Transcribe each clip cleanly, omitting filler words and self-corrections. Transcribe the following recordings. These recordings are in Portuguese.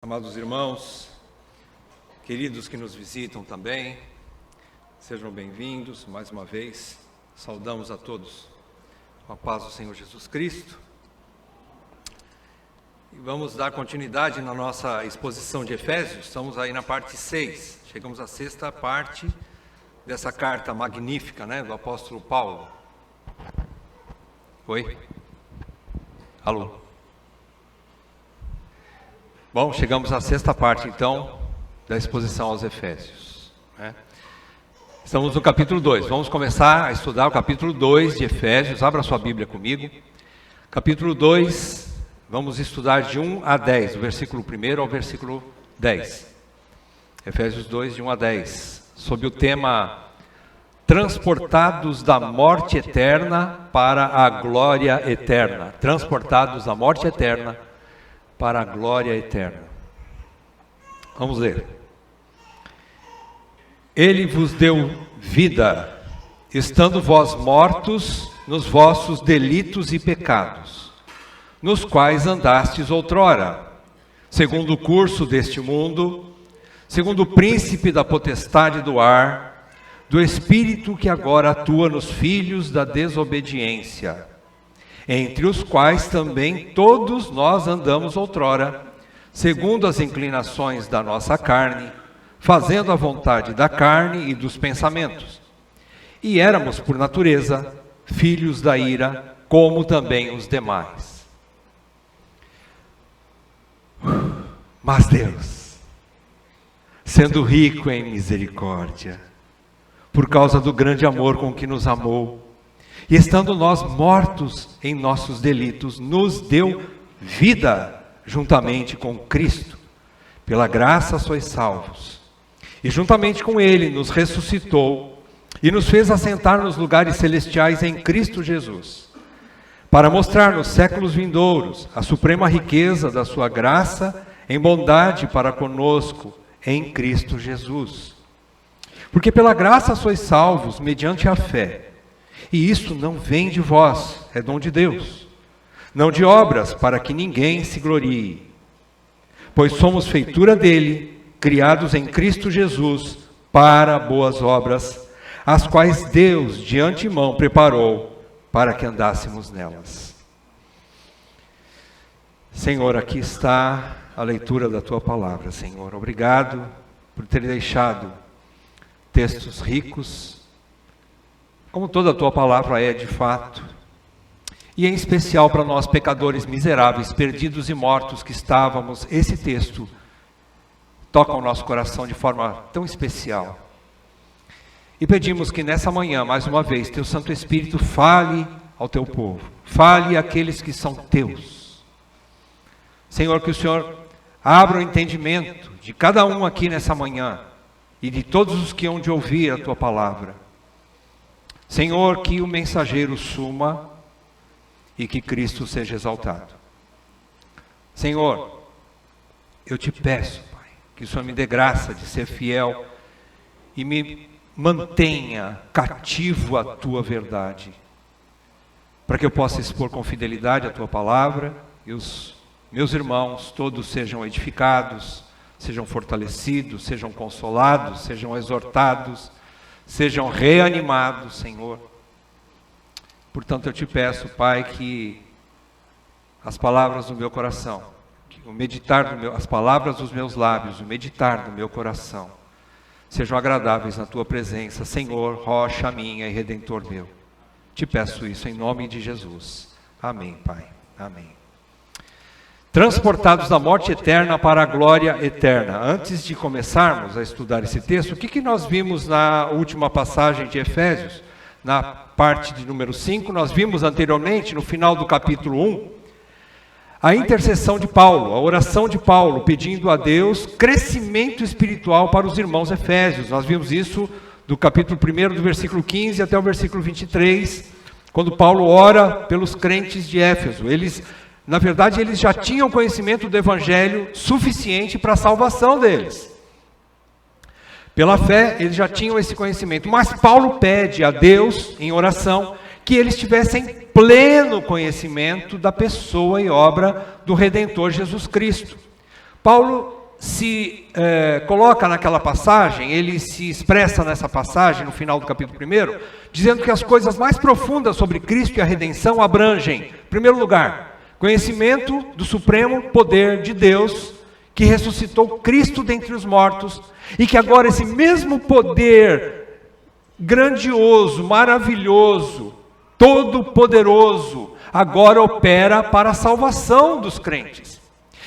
Amados irmãos, queridos que nos visitam também, sejam bem-vindos mais uma vez. Saudamos a todos com a paz do Senhor Jesus Cristo. E vamos dar continuidade na nossa exposição de Efésios. Estamos aí na parte 6. Chegamos à sexta parte dessa carta magnífica, do apóstolo Paulo. Oi? Alô? Bom, chegamos à sexta parte, então, da exposição aos Efésios. Estamos no capítulo 2. Vamos começar a estudar o capítulo 2 de Efésios. Abra sua Bíblia comigo. Capítulo 2, vamos estudar de 1 a 10, do versículo 1 ao versículo 10. Efésios 2, de 1 a 10, sob o tema Transportados da morte eterna para a glória eterna. Transportados da morte eterna para a glória eterna. Vamos ler. Ele vos deu vida, estando vós mortos nos vossos delitos e pecados, nos quais andastes outrora, segundo o curso deste mundo, segundo o príncipe da potestade do ar, do espírito que agora atua nos filhos da desobediência, entre os quais também todos nós andamos outrora, segundo as inclinações da nossa carne, fazendo a vontade da carne e dos pensamentos. E éramos, por natureza, filhos da ira, como também os demais. Mas Deus, sendo rico em misericórdia, por causa do grande amor com que nos amou, e estando nós mortos em nossos delitos, nos deu vida juntamente com Cristo. Pela graça sois salvos. E juntamente com Ele nos ressuscitou e nos fez assentar nos lugares celestiais em Cristo Jesus, para mostrar nos séculos vindouros a suprema riqueza da sua graça em bondade para conosco em Cristo Jesus. Porque pela graça sois salvos mediante a fé. E isto não vem de vós, é dom de Deus, não de obras, para que ninguém se glorie. Pois somos feitura dele, criados em Cristo Jesus, para boas obras, as quais Deus de antemão preparou para que andássemos nelas. Senhor, aqui está a leitura da tua palavra, Senhor. Obrigado por ter deixado textos ricos, como toda a tua palavra é de fato, e em especial para nós pecadores miseráveis, perdidos e mortos que estávamos. Esse texto toca o nosso coração de forma tão especial. E pedimos que nessa manhã, mais uma vez, teu Santo Espírito fale ao teu povo, fale àqueles que são teus. Senhor, que o Senhor abra o entendimento de cada um aqui nessa manhã, e de todos os que hão de ouvir a tua palavra. Senhor, que o mensageiro suma e que Cristo seja exaltado. Senhor, eu te peço, Pai, que o Senhor me dê graça de ser fiel e me mantenha cativo à tua verdade, para que eu possa expor com fidelidade a tua palavra e os meus irmãos todos sejam edificados, sejam fortalecidos, sejam consolados, sejam exortados, sejam reanimados, Senhor. Portanto, eu te peço, Pai, que as palavras do meu coração, as palavras dos meus lábios, o meditar do meu coração, sejam agradáveis na tua presença, Senhor, rocha minha e redentor meu. Te peço isso em nome de Jesus. Amém, Pai. Amém. Transportados da morte eterna para a glória eterna. Antes de começarmos a estudar esse texto, o que nós vimos na última passagem de Efésios? Na parte de número 5, nós vimos anteriormente, no final do capítulo 1, a intercessão de Paulo, a oração de Paulo, pedindo a Deus crescimento espiritual para os irmãos efésios. Nós vimos isso do capítulo 1, do versículo 15 até o versículo 23, quando Paulo ora pelos crentes de Éfeso. Na verdade, eles já tinham conhecimento do Evangelho suficiente para a salvação deles. Pela fé, eles já tinham esse conhecimento. Mas Paulo pede a Deus, em oração, que eles tivessem pleno conhecimento da pessoa e obra do Redentor Jesus Cristo. Paulo se coloca naquela passagem, ele se expressa nessa passagem, no final do capítulo 1, dizendo que as coisas mais profundas sobre Cristo e a redenção abrangem, em primeiro lugar, conhecimento do supremo poder de Deus, que ressuscitou Cristo dentre os mortos, e que agora esse mesmo poder grandioso, maravilhoso, todo-poderoso, agora opera para a salvação dos crentes.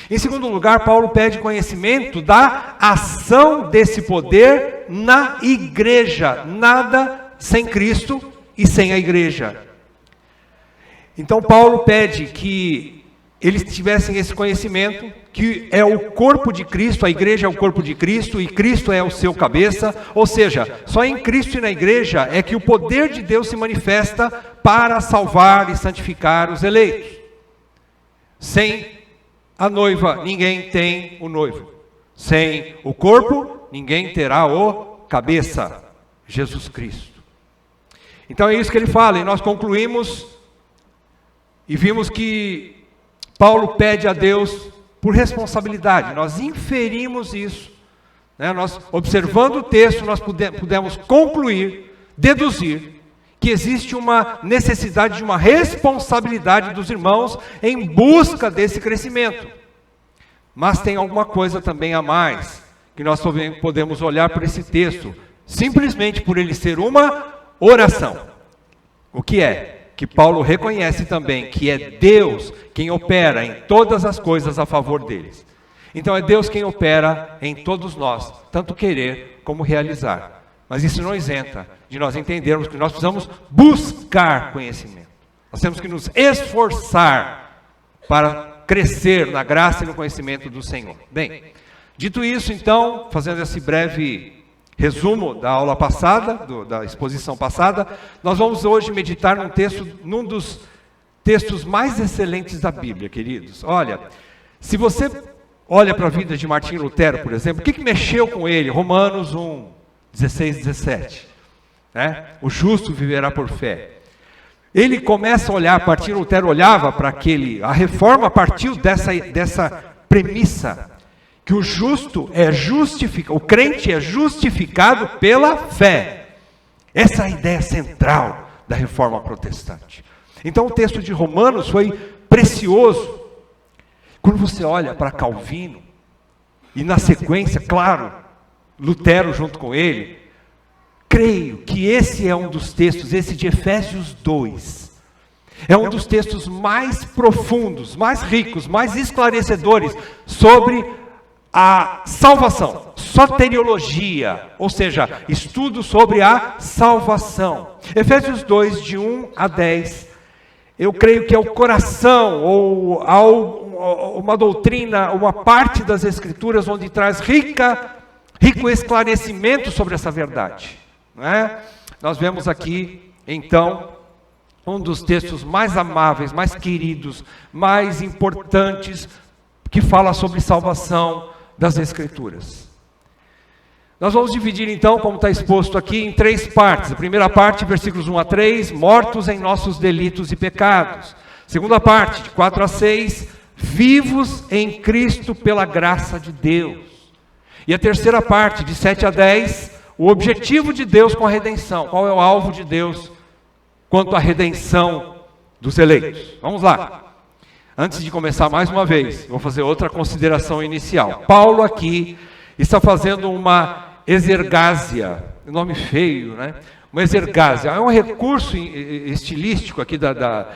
Em segundo lugar, Paulo pede conhecimento da ação desse poder na igreja. Nada sem Cristo e sem a igreja. Então Paulo pede que eles tivessem esse conhecimento, que é o corpo de Cristo, a igreja é o corpo de Cristo e Cristo é o seu cabeça, ou seja, só em Cristo e na igreja é que o poder de Deus se manifesta para salvar e santificar os eleitos. Sem a noiva, ninguém tem o noivo. Sem o corpo, ninguém terá o cabeça, Jesus Cristo. Então é isso que ele fala, e nós concluímos e vimos que Paulo pede a Deus por responsabilidade. Nós inferimos isso, né? Nós, observando o texto, nós pudemos concluir, deduzir, que existe uma necessidade de uma responsabilidade dos irmãos em busca desse crescimento. Mas tem alguma coisa também a mais, que nós podemos olhar por esse texto, simplesmente por ele ser uma oração. O que é? Que Paulo reconhece também que é Deus quem opera em todas as coisas a favor deles. Então é Deus quem opera em todos nós, tanto querer como realizar. Mas isso não isenta de nós entendermos que nós precisamos buscar conhecimento. Nós temos que nos esforçar para crescer na graça e no conhecimento do Senhor. Bem, dito isso então, fazendo esse breve resumo da aula passada, da exposição passada, nós vamos hoje meditar num dos textos mais excelentes da Bíblia, queridos. Olha, se você olha para a vida de Martinho Lutero, por exemplo, o que mexeu com ele? Romanos 1, 16, 17. Né? O justo viverá por fé. Ele começa a olhar, Martinho Lutero olhava para a reforma partiu dessa premissa, que o justo é justificado, o crente é justificado pela fé. Essa é a ideia central da reforma protestante. Então o texto de Romanos foi precioso. Quando você olha para Calvino, e na sequência, claro, Lutero junto com ele, creio que esse é um dos textos, esse de Efésios 2, é um dos textos mais profundos, mais ricos, mais esclarecedores sobre a salvação, soteriologia, ou seja, estudo sobre a salvação. Efésios 2, de 1 a 10, eu creio que é o coração, ou uma doutrina, uma parte das Escrituras, onde traz rico esclarecimento sobre essa verdade. Não é? Nós vemos aqui, então, um dos textos mais amáveis, mais queridos, mais importantes, que fala sobre salvação das Escrituras. Nós vamos dividir então, como está exposto aqui, em 3 partes. A primeira parte, versículos 1 a 3, mortos em nossos delitos e pecados. Segunda parte, de 4 a 6, vivos em Cristo pela graça de Deus. E a terceira parte, de 7 a 10, o objetivo de Deus com a redenção. Qual é o alvo de Deus quanto à redenção dos eleitos? Vamos lá. Antes de começar mais uma vez, vou fazer outra consideração inicial. Paulo aqui está fazendo uma exergásia, nome feio, né? Uma exergásia, é um recurso estilístico aqui da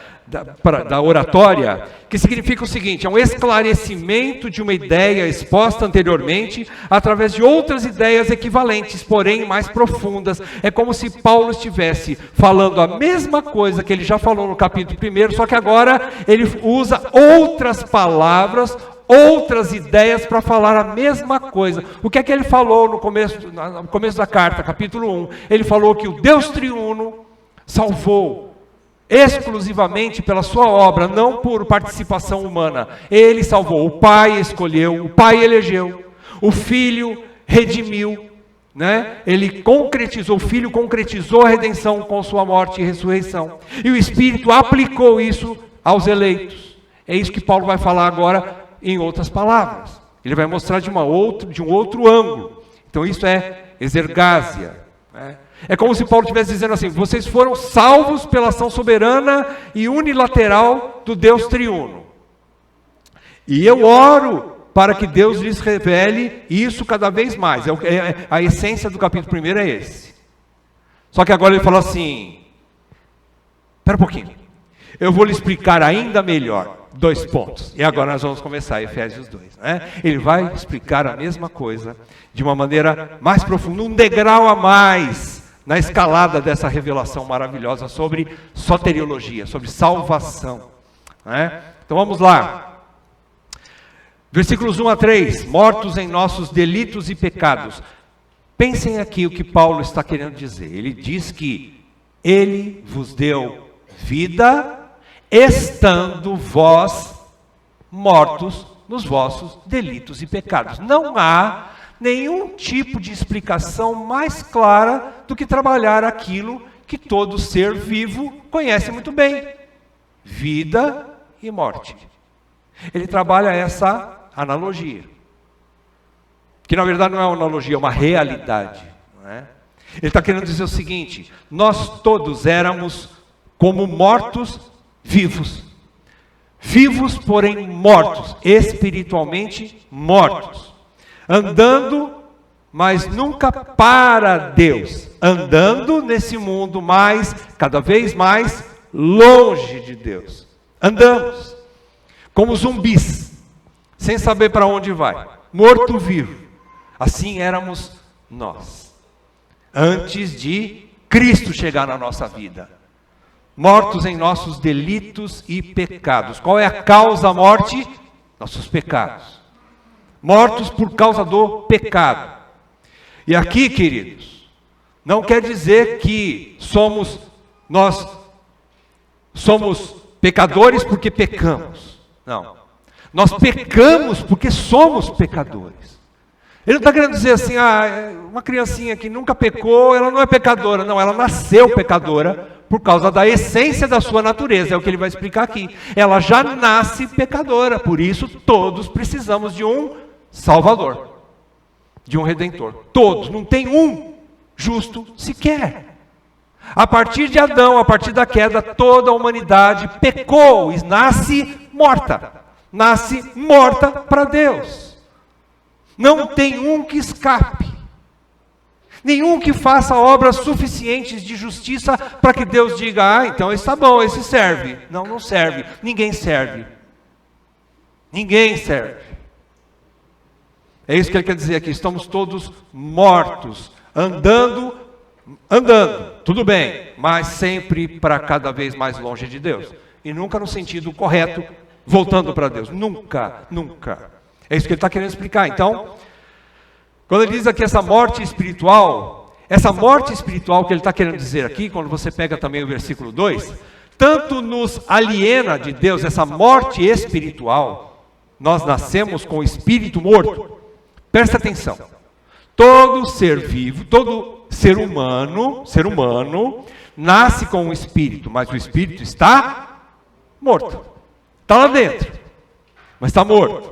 oratória, que significa o seguinte: é um esclarecimento de uma ideia exposta anteriormente, através de outras ideias equivalentes, porém mais profundas. É como se Paulo estivesse falando a mesma coisa que ele já falou no capítulo 1, só que agora ele usa outras palavras, outras ideias para falar a mesma coisa. O que é que ele falou no começo da carta, capítulo 1? Ele falou que o Deus triuno salvou exclusivamente pela sua obra, não por participação humana. Ele salvou, o Pai escolheu, o Pai elegeu, o Filho redimiu, né? Ele concretizou, o Filho concretizou a redenção com sua morte e ressurreição. E o Espírito aplicou isso aos eleitos. É isso que Paulo vai falar agora, em outras palavras. Ele vai mostrar de um outro ângulo. Então isso é exergásia. É como se Paulo estivesse dizendo assim: vocês foram salvos pela ação soberana e unilateral do Deus triuno. E eu oro para que Deus lhes revele isso cada vez mais. A essência do capítulo 1 é esse. Só que agora ele fala assim: espera um pouquinho, eu vou lhe explicar ainda melhor. 2 pontos. E agora nós vamos começar Efésios 2. Ele vai explicar a mesma coisa de uma maneira mais profunda, um degrau a mais na escalada dessa revelação maravilhosa sobre soteriologia, sobre salvação. Então vamos lá. Versículos 1 a 3. Mortos em nossos delitos e pecados. Pensem aqui o que Paulo está querendo dizer. Ele diz que ele vos deu vida, estando vós mortos nos vossos delitos e pecados. Não há nenhum tipo de explicação mais clara do que trabalhar aquilo que todo ser vivo conhece muito bem: vida e morte. Ele trabalha essa analogia, que na verdade não é uma analogia, é uma realidade. Ele está querendo dizer o seguinte: nós todos éramos como mortos vivos. Vivos, porém mortos, espiritualmente mortos. Andando, mas nunca para Deus. Andando nesse mundo, mas cada vez mais longe de Deus. Andamos como zumbis, sem saber para onde vai. Morto-vivo. Assim éramos nós, antes de Cristo chegar na nossa vida. Mortos em nossos delitos e pecados. Qual é a causa da morte? Nossos pecados. Mortos por causa do pecado. E aqui, queridos, não quer dizer que nós somos pecadores porque pecamos. Não. Nós pecamos porque somos pecadores. Ele não está querendo dizer assim: uma criancinha que nunca pecou, ela não é pecadora. Não, ela nasceu pecadora por causa da essência da sua natureza. É o que ele vai explicar aqui. Ela já nasce pecadora, por isso todos precisamos de um Salvador, de um Redentor. Todos, não tem um justo sequer. A partir de Adão, a partir da queda, toda a humanidade pecou e nasce morta. Nasce morta para Deus. Não tem um que escape. Nenhum que faça obras suficientes de justiça para que Deus diga: então está bom, esse serve. Não, não serve. Ninguém serve. Ninguém serve. É isso que ele quer dizer aqui. Estamos todos mortos, andando, tudo bem, mas sempre para cada vez mais longe de Deus. E nunca no sentido correto, voltando para Deus. Nunca, nunca. É isso que ele está querendo explicar. Então, quando ele diz aqui essa morte espiritual que ele está querendo dizer aqui, quando você pega também o versículo 2, tanto nos aliena de Deus, essa morte espiritual, nós nascemos com o espírito morto. Presta atenção. Todo ser vivo, todo ser humano, nasce com o espírito, mas o espírito está morto. Está lá dentro, mas está morto.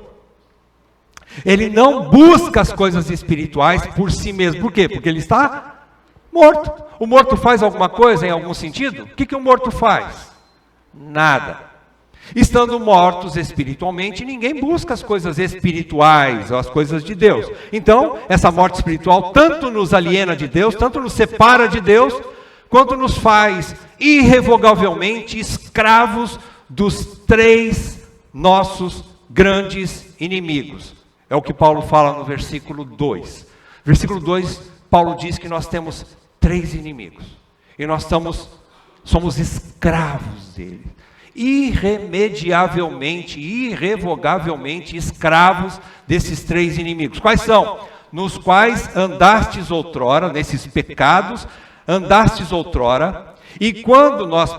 Ele não busca as coisas espirituais por si mesmo. Por quê? Porque ele está morto. O morto faz alguma coisa em algum sentido? O que o morto faz? Nada. Estando mortos espiritualmente, ninguém busca as coisas espirituais, as coisas de Deus. Então, essa morte espiritual tanto nos aliena de Deus, tanto nos separa de Deus, quanto nos faz irrevogavelmente escravos dos 3 nossos grandes inimigos. É o que Paulo fala no versículo 2. Versículo 2, Paulo diz que nós temos 3 inimigos. E nós somos escravos dele. Irremediavelmente, irrevogavelmente escravos desses 3 inimigos. Quais são? Nos quais andastes outrora, nesses pecados, andastes outrora. E quando nós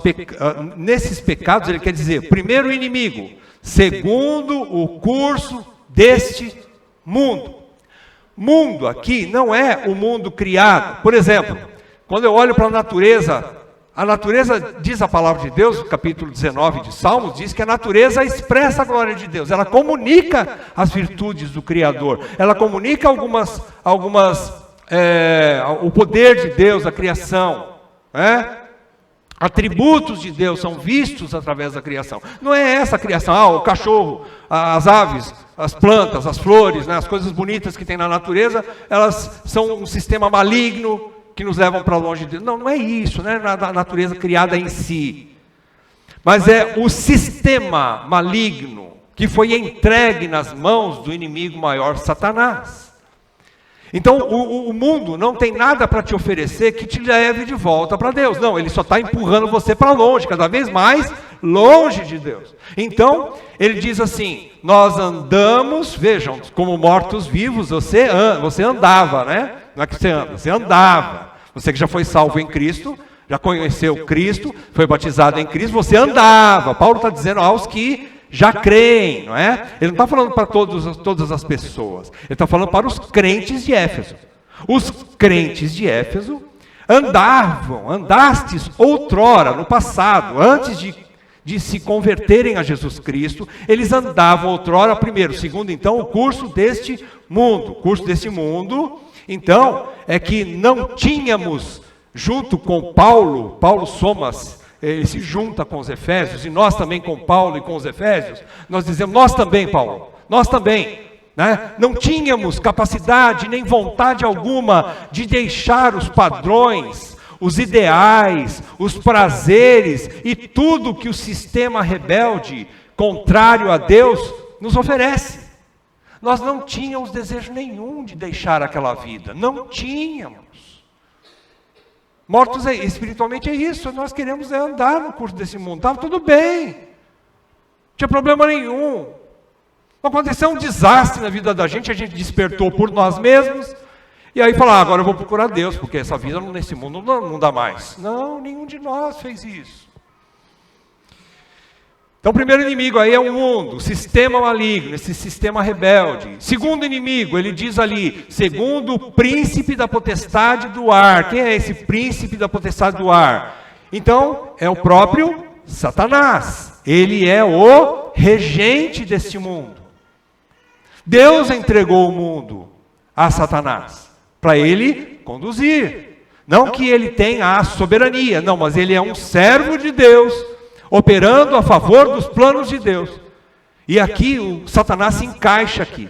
nesses pecados, ele quer dizer, primeiro inimigo, segundo o curso deste mundo. Mundo aqui não é o mundo criado. Por exemplo, quando eu olho para a natureza a natureza, diz a palavra de Deus, capítulo 19 de Salmos, diz que a natureza expressa a glória de Deus, ela comunica as virtudes do Criador, ela comunica o poder de Deus, a criação, atributos de Deus são vistos através da criação. Não é essa a criação, o cachorro, as aves, as plantas, as flores, as coisas bonitas que tem na natureza, elas são um sistema maligno, que nos levam para longe de Deus. Não é isso, não é a natureza criada em si. Mas é o sistema maligno que foi entregue nas mãos do inimigo maior, Satanás. Então, o mundo não tem nada para te oferecer que te leve de volta para Deus. Não, ele só está empurrando você para longe, cada vez mais longe de Deus. Então, ele diz assim, nós andamos, vejam, como mortos-vivos, você andava, né? Não é que você anda, você andava. Você que já foi salvo em Cristo, já conheceu Cristo, foi batizado em Cristo, você andava. Paulo está dizendo aos que já creem, não é? Ele não está falando para todas as pessoas. Ele está falando para os crentes de Éfeso. Os crentes de Éfeso andastes outrora, no passado, antes de se converterem a Jesus Cristo, eles andavam outrora, primeiro, segundo, então, o curso deste mundo. O curso deste mundo, então, é que não tínhamos, junto com Paulo Somas, ele se junta com os Efésios, e nós também com Paulo e com os Efésios, nós dizemos, nós também, Paulo, nós também, não tínhamos capacidade nem vontade alguma de deixar os padrões, os ideais, os prazeres e tudo que o sistema rebelde, contrário a Deus, nos oferece. Nós não tínhamos desejo nenhum de deixar aquela vida, não tínhamos. Mortos espiritualmente é isso, nós queremos andar no curso desse mundo, estava tudo bem, não tinha problema nenhum. Aconteceu um desastre na vida da gente, a gente despertou por nós mesmos, e aí falar, agora eu vou procurar Deus, porque essa vida nesse mundo não dá mais. Não, nenhum de nós fez isso. Então o primeiro inimigo aí é o mundo, o sistema maligno, esse sistema rebelde. Segundo inimigo, ele diz ali, segundo o príncipe da potestade do ar. Quem é esse príncipe da potestade do ar? Então, é o próprio Satanás. Ele é o regente deste mundo. Deus entregou o mundo a Satanás, para ele conduzir. Não que ele tenha a soberania, não, mas ele é um servo de Deus, operando a favor dos planos de Deus. E aqui o Satanás se encaixa aqui.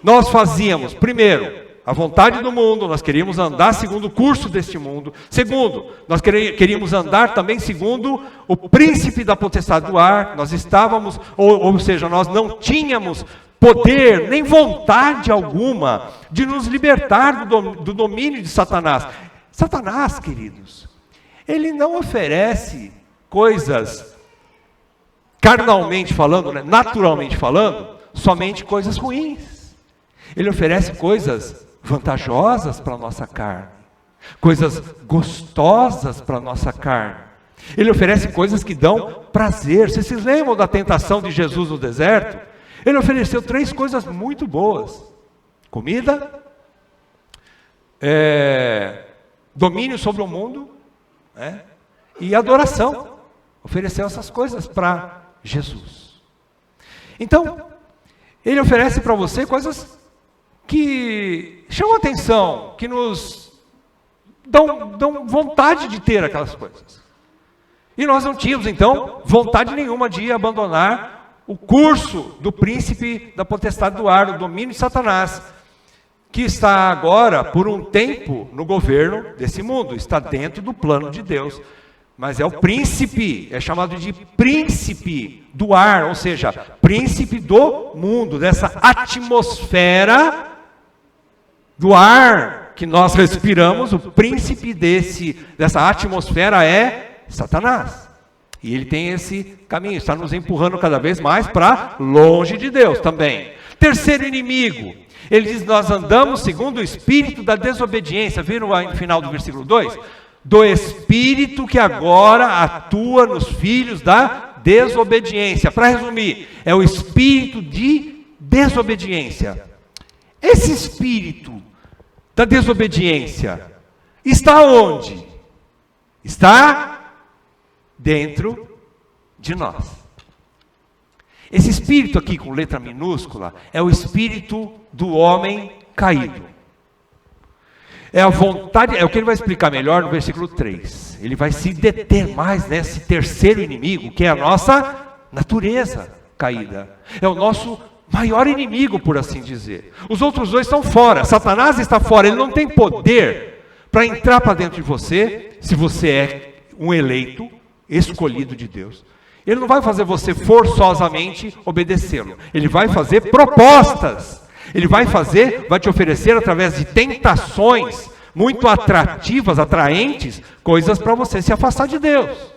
Nós fazíamos, primeiro, a vontade do mundo, nós queríamos andar segundo o curso deste mundo. Segundo, nós queríamos andar também segundo o príncipe da potestade do ar. Nós estávamos, ou seja, nós não tínhamos poder, nem vontade alguma de nos libertar do domínio de Satanás. Satanás, queridos, ele não oferece coisas, carnalmente falando, naturalmente falando, somente coisas ruins. Ele oferece coisas vantajosas para a nossa carne, coisas gostosas para a nossa carne. Ele oferece coisas que dão prazer. Vocês se lembram da tentação de Jesus no deserto? Ele ofereceu 3 coisas muito boas: comida, domínio sobre o mundo, e adoração. Ofereceu essas coisas para Jesus. Então, ele oferece para você coisas que chamam atenção, que nos dão vontade de ter aquelas coisas. E nós não tínhamos, então, vontade nenhuma de abandonar o curso do príncipe da potestade do ar, o domínio de Satanás, que está agora, por um tempo, no governo desse mundo, está dentro do plano de Deus. Mas é o príncipe, é chamado de príncipe do ar, ou seja, príncipe do mundo, dessa atmosfera do ar que nós respiramos. O príncipe dessa atmosfera é Satanás. E ele tem esse caminho, está nos empurrando cada vez mais para longe de Deus também. Terceiro inimigo, ele diz, nós andamos segundo o espírito da desobediência. Viram no final do versículo 2? Do espírito que agora atua nos filhos da desobediência. Para resumir, é o espírito de desobediência. Esse espírito da desobediência está onde? está dentro de nós. Esse espírito aqui com letra minúscula é o espírito do homem caído. É a vontade, é o que ele vai explicar melhor no versículo 3. Ele vai se deter mais nesse terceiro inimigo, que é a nossa natureza caída. É o nosso maior inimigo, por assim dizer. Os outros dois estão fora. Satanás está fora, ele não tem poder para entrar para dentro de você, se você é um eleito, escolhido de Deus. Ele não vai fazer você forçosamente obedecê-lo. Ele vai fazer propostas. Ele vai te oferecer através de tentações muito atrativas, atraentes, coisas para você se afastar de Deus.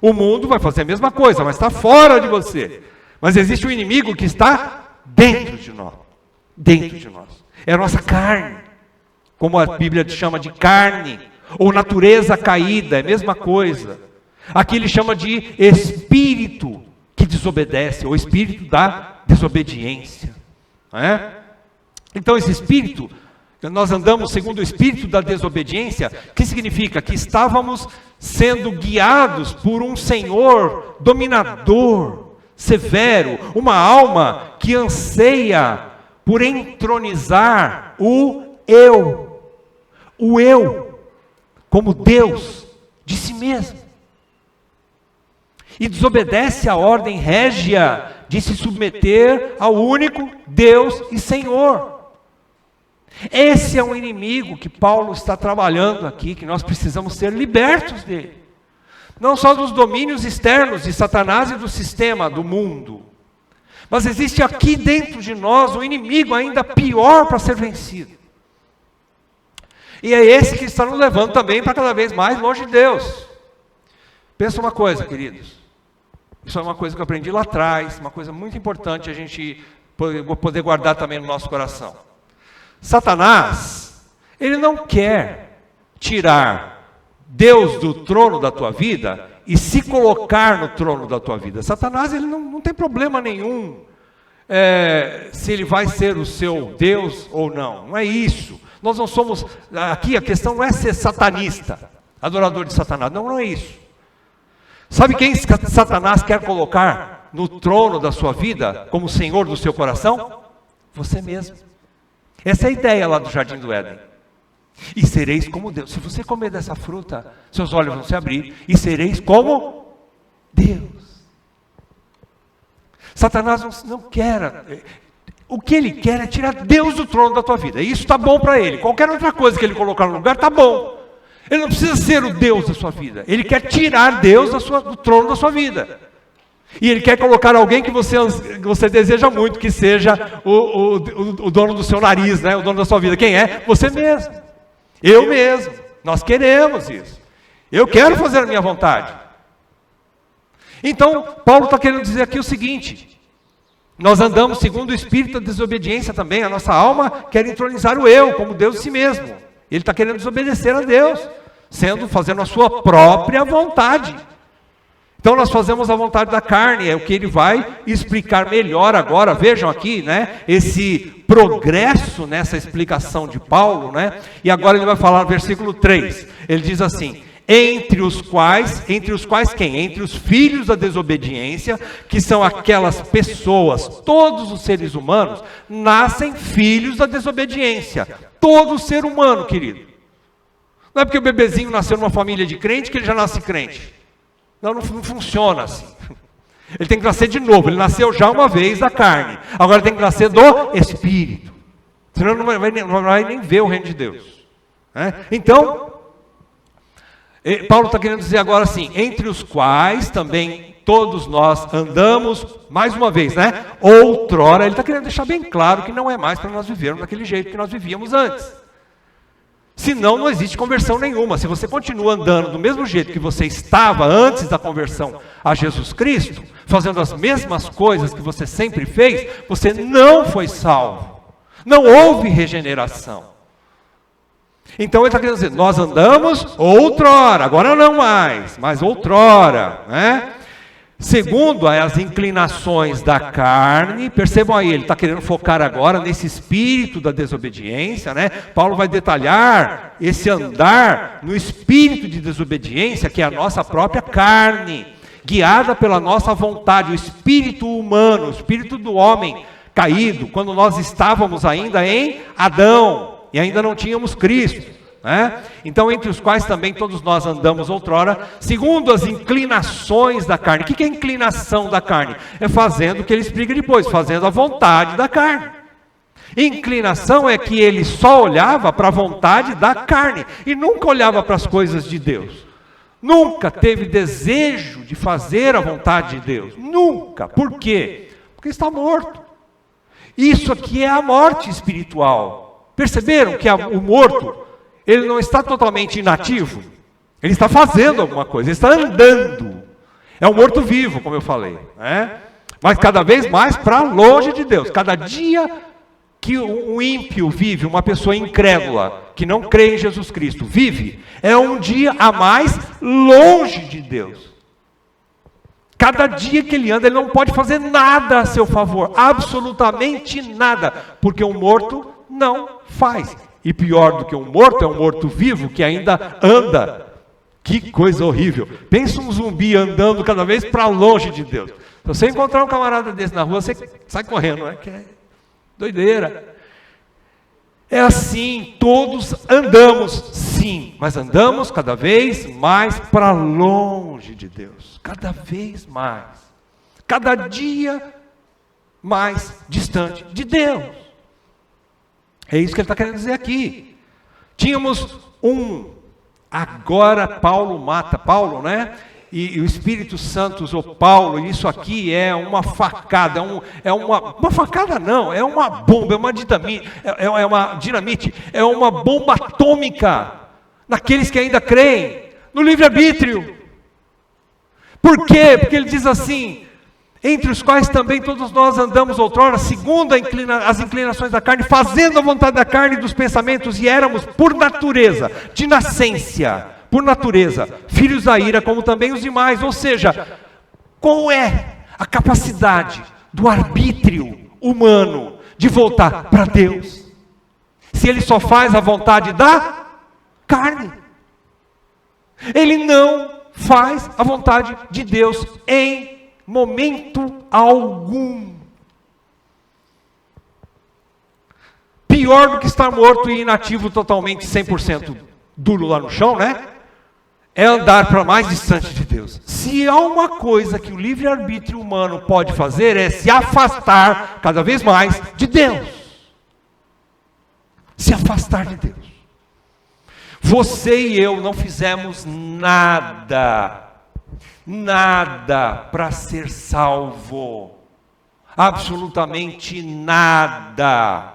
O mundo vai fazer a mesma coisa, mas está fora de você. Mas existe um inimigo que está dentro de nós. Dentro de nós. É a nossa carne. Como a Bíblia chama de carne, ou natureza caída, é a mesma coisa. Aqui ele chama de espírito que desobedece, ou espírito da desobediência. Não é? Então esse espírito, nós andamos segundo o espírito da desobediência, que significa que estávamos sendo guiados por um Senhor dominador, severo, uma alma que anseia por entronizar o eu, como Deus de si mesmo. E desobedece à ordem régia de se submeter ao único Deus e Senhor. Esse é um inimigo que Paulo está trabalhando aqui, que nós precisamos ser libertos dele. Não só dos domínios externos de Satanás e do sistema, do mundo. Mas existe aqui dentro de nós um inimigo ainda pior para ser vencido. E é esse que está nos levando também para cada vez mais longe de Deus. Pensa uma coisa, queridos. Isso é uma coisa que eu aprendi lá atrás, uma coisa muito importante a gente poder guardar também no nosso coração. Satanás, ele não quer tirar Deus do trono da tua vida e se colocar no trono da tua vida. Satanás, ele não tem problema nenhum se ele vai ser o seu Deus ou não. Não é isso. Nós não somos, aqui a questão não é ser satanista, adorador de Satanás. Não é isso. Sabe quem Satanás quer colocar no trono da sua vida, como Senhor do seu coração? Você mesmo. Essa é a ideia lá do Jardim do Éden. E sereis como Deus. Se você comer dessa fruta, seus olhos vão se abrir, e sereis como Deus. Satanás não quer, o que ele quer é tirar Deus do trono da tua vida, e isso está bom para ele. Qualquer outra coisa que ele colocar no lugar, está bom. Ele não precisa ser o Deus da sua vida. Ele quer tirar Deus do trono da sua vida. E ele quer colocar alguém que você deseja muito que seja o dono do seu nariz, né? O dono da sua vida. Quem é? Você mesmo. Eu mesmo. Nós queremos isso. Eu quero fazer a minha vontade. Então, Paulo está querendo dizer aqui o seguinte. Nós andamos segundo o espírito da desobediência também. A nossa alma quer entronizar o eu como Deus de si mesmo. Ele está querendo desobedecer a Deus, fazendo a sua própria vontade. Então nós fazemos a vontade da carne, é o que ele vai explicar melhor agora. Vejam aqui, né, esse progresso nessa explicação de Paulo, né? E agora ele vai falar no versículo 3. Ele diz assim: entre os quais quem? Entre os filhos da desobediência, que são aquelas pessoas, todos os seres humanos, nascem filhos da desobediência. Todo ser humano, querido. Não é porque o bebezinho nasceu numa família de crente que ele já nasce crente. Não funciona assim. Ele tem que nascer de novo. Ele nasceu já uma vez da carne. Agora tem que nascer do Espírito. Senão não vai nem ver o reino de Deus. Então, Paulo está querendo dizer agora assim: entre os quais também todos nós andamos, mais uma vez, né? Outrora, ele está querendo deixar bem claro que não é mais para nós vivermos daquele jeito que nós vivíamos antes. Senão não existe conversão nenhuma. Se você continua andando do mesmo jeito que você estava antes da conversão a Jesus Cristo, fazendo as mesmas coisas que você sempre fez, você não foi salvo. Não houve regeneração. Então ele está querendo dizer, nós andamos outrora, agora não mais, mas outrora, né? segundo as inclinações da carne. Percebam aí, ele está querendo focar agora nesse espírito da desobediência, né? Paulo vai detalhar esse andar no espírito de desobediência, que é a nossa própria carne, guiada pela nossa vontade, o espírito humano, o espírito do homem caído, quando nós estávamos ainda em Adão, e ainda não tínhamos Cristo. Então, entre os quais também todos nós andamos outrora, segundo as inclinações da carne. O que é inclinação da carne? É fazendo o que ele explica depois, fazendo a vontade da carne. Inclinação é que ele só olhava para a vontade da carne, e nunca olhava para as coisas de Deus. Nunca teve desejo de fazer a vontade de Deus. Nunca. Por quê? Porque está morto. Isso aqui é a morte espiritual. Perceberam que o morto, ele não está totalmente inativo, ele está fazendo alguma coisa, ele está andando. É um morto vivo, como eu falei, mas cada vez mais para longe de Deus. Cada dia que um ímpio vive, uma pessoa incrédula, que não crê em Jesus Cristo, vive, é um dia a mais longe de Deus. Cada dia que ele anda, ele não pode fazer nada a seu favor, absolutamente nada, porque um morto não faz. E pior do que um morto, é um morto vivo que ainda anda. Que coisa horrível. Pensa um zumbi andando cada vez para longe de Deus. Se você encontrar um camarada desse na rua, você sai correndo, Que é doideira. É assim, todos andamos, sim, mas andamos cada vez mais para longe de Deus. Cada vez mais. Cada dia mais distante de Deus. É isso que ele está querendo dizer aqui. Tínhamos agora Paulo mata Paulo, E o Espírito Santo usou Paulo, e isso aqui é uma facada, uma facada não, é uma bomba, é uma dinamite, é uma bomba atômica naqueles que ainda creem no livre-arbítrio. Por quê? Porque ele diz assim: entre os quais também todos nós andamos outrora, segundo as inclinações da carne, fazendo a vontade da carne e dos pensamentos, e éramos por natureza, de nascência, por natureza, filhos da ira, como também os demais. Ou seja, qual é a capacidade do arbítrio humano de voltar para Deus, se ele só faz a vontade da carne? Ele não faz a vontade de Deus em momento algum. Pior do que estar morto e inativo totalmente, 100% duro lá no chão, é andar para mais distante de Deus. Se há uma coisa que o livre-arbítrio humano pode fazer, é se afastar cada vez mais de Deus. Se afastar de Deus. Você e eu não fizemos nada para ser salvo, absolutamente nada.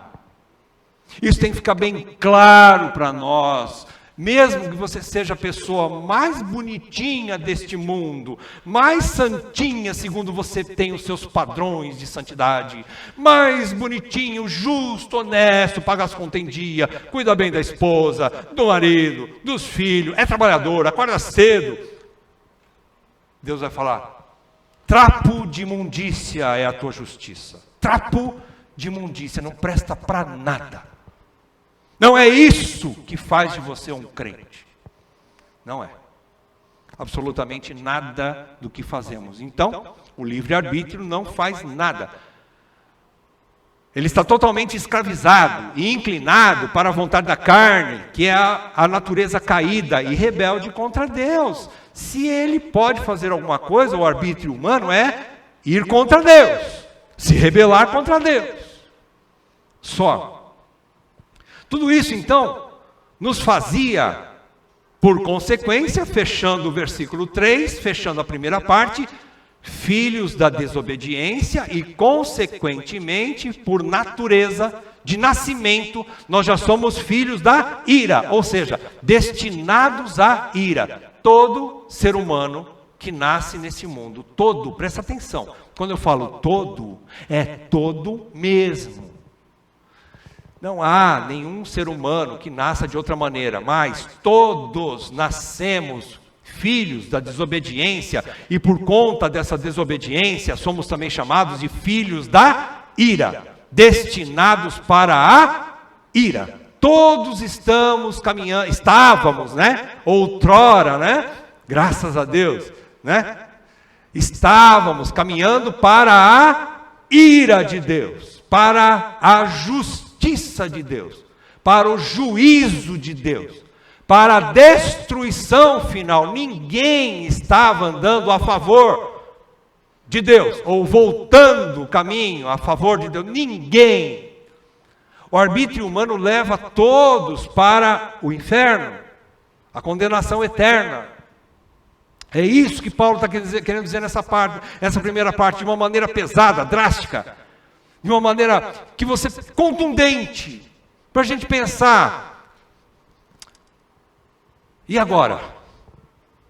Isso tem que ficar bem claro para nós. Mesmo que você seja a pessoa mais bonitinha deste mundo, mais santinha segundo você tem os seus padrões de santidade, mais bonitinho, justo, honesto, paga as contas em dia, cuida bem da esposa, do marido, dos filhos, é trabalhador, acorda cedo, Deus vai falar: trapo de imundícia é a tua justiça. Trapo de imundícia, não presta para nada. Não é isso que faz de você um crente. Não é. Absolutamente nada do que fazemos. Então, o livre-arbítrio não faz nada. Ele está totalmente escravizado e inclinado para a vontade da carne, que é a natureza caída e rebelde contra Deus. Se ele pode fazer alguma coisa, o arbítrio humano é ir contra Deus, se rebelar contra Deus. Só. Tudo isso, então, nos fazia, por consequência, fechando o versículo 3, fechando a primeira parte, filhos da desobediência e, consequentemente, por natureza, de nascimento, nós já somos filhos da ira, ou seja, destinados à ira. Todo ser humano que nasce nesse mundo, todo, presta atenção, quando eu falo todo, é todo mesmo. Não há nenhum ser humano que nasça de outra maneira, mas todos nascemos filhos da desobediência, e por conta dessa desobediência, somos também chamados de filhos da ira, destinados para a ira. Todos estávamos, né? Outrora, né? Graças a Deus, né? Estávamos caminhando para a ira de Deus, para a justiça de Deus, para o juízo de Deus, para a destruição final. Ninguém estava andando a favor de Deus, ou voltando o caminho a favor de Deus. Ninguém. O arbítrio humano leva todos para o inferno, a condenação eterna. É isso que Paulo está querendo dizer nessa primeira parte, de uma maneira pesada, drástica, de uma maneira contundente, para a gente pensar. E agora?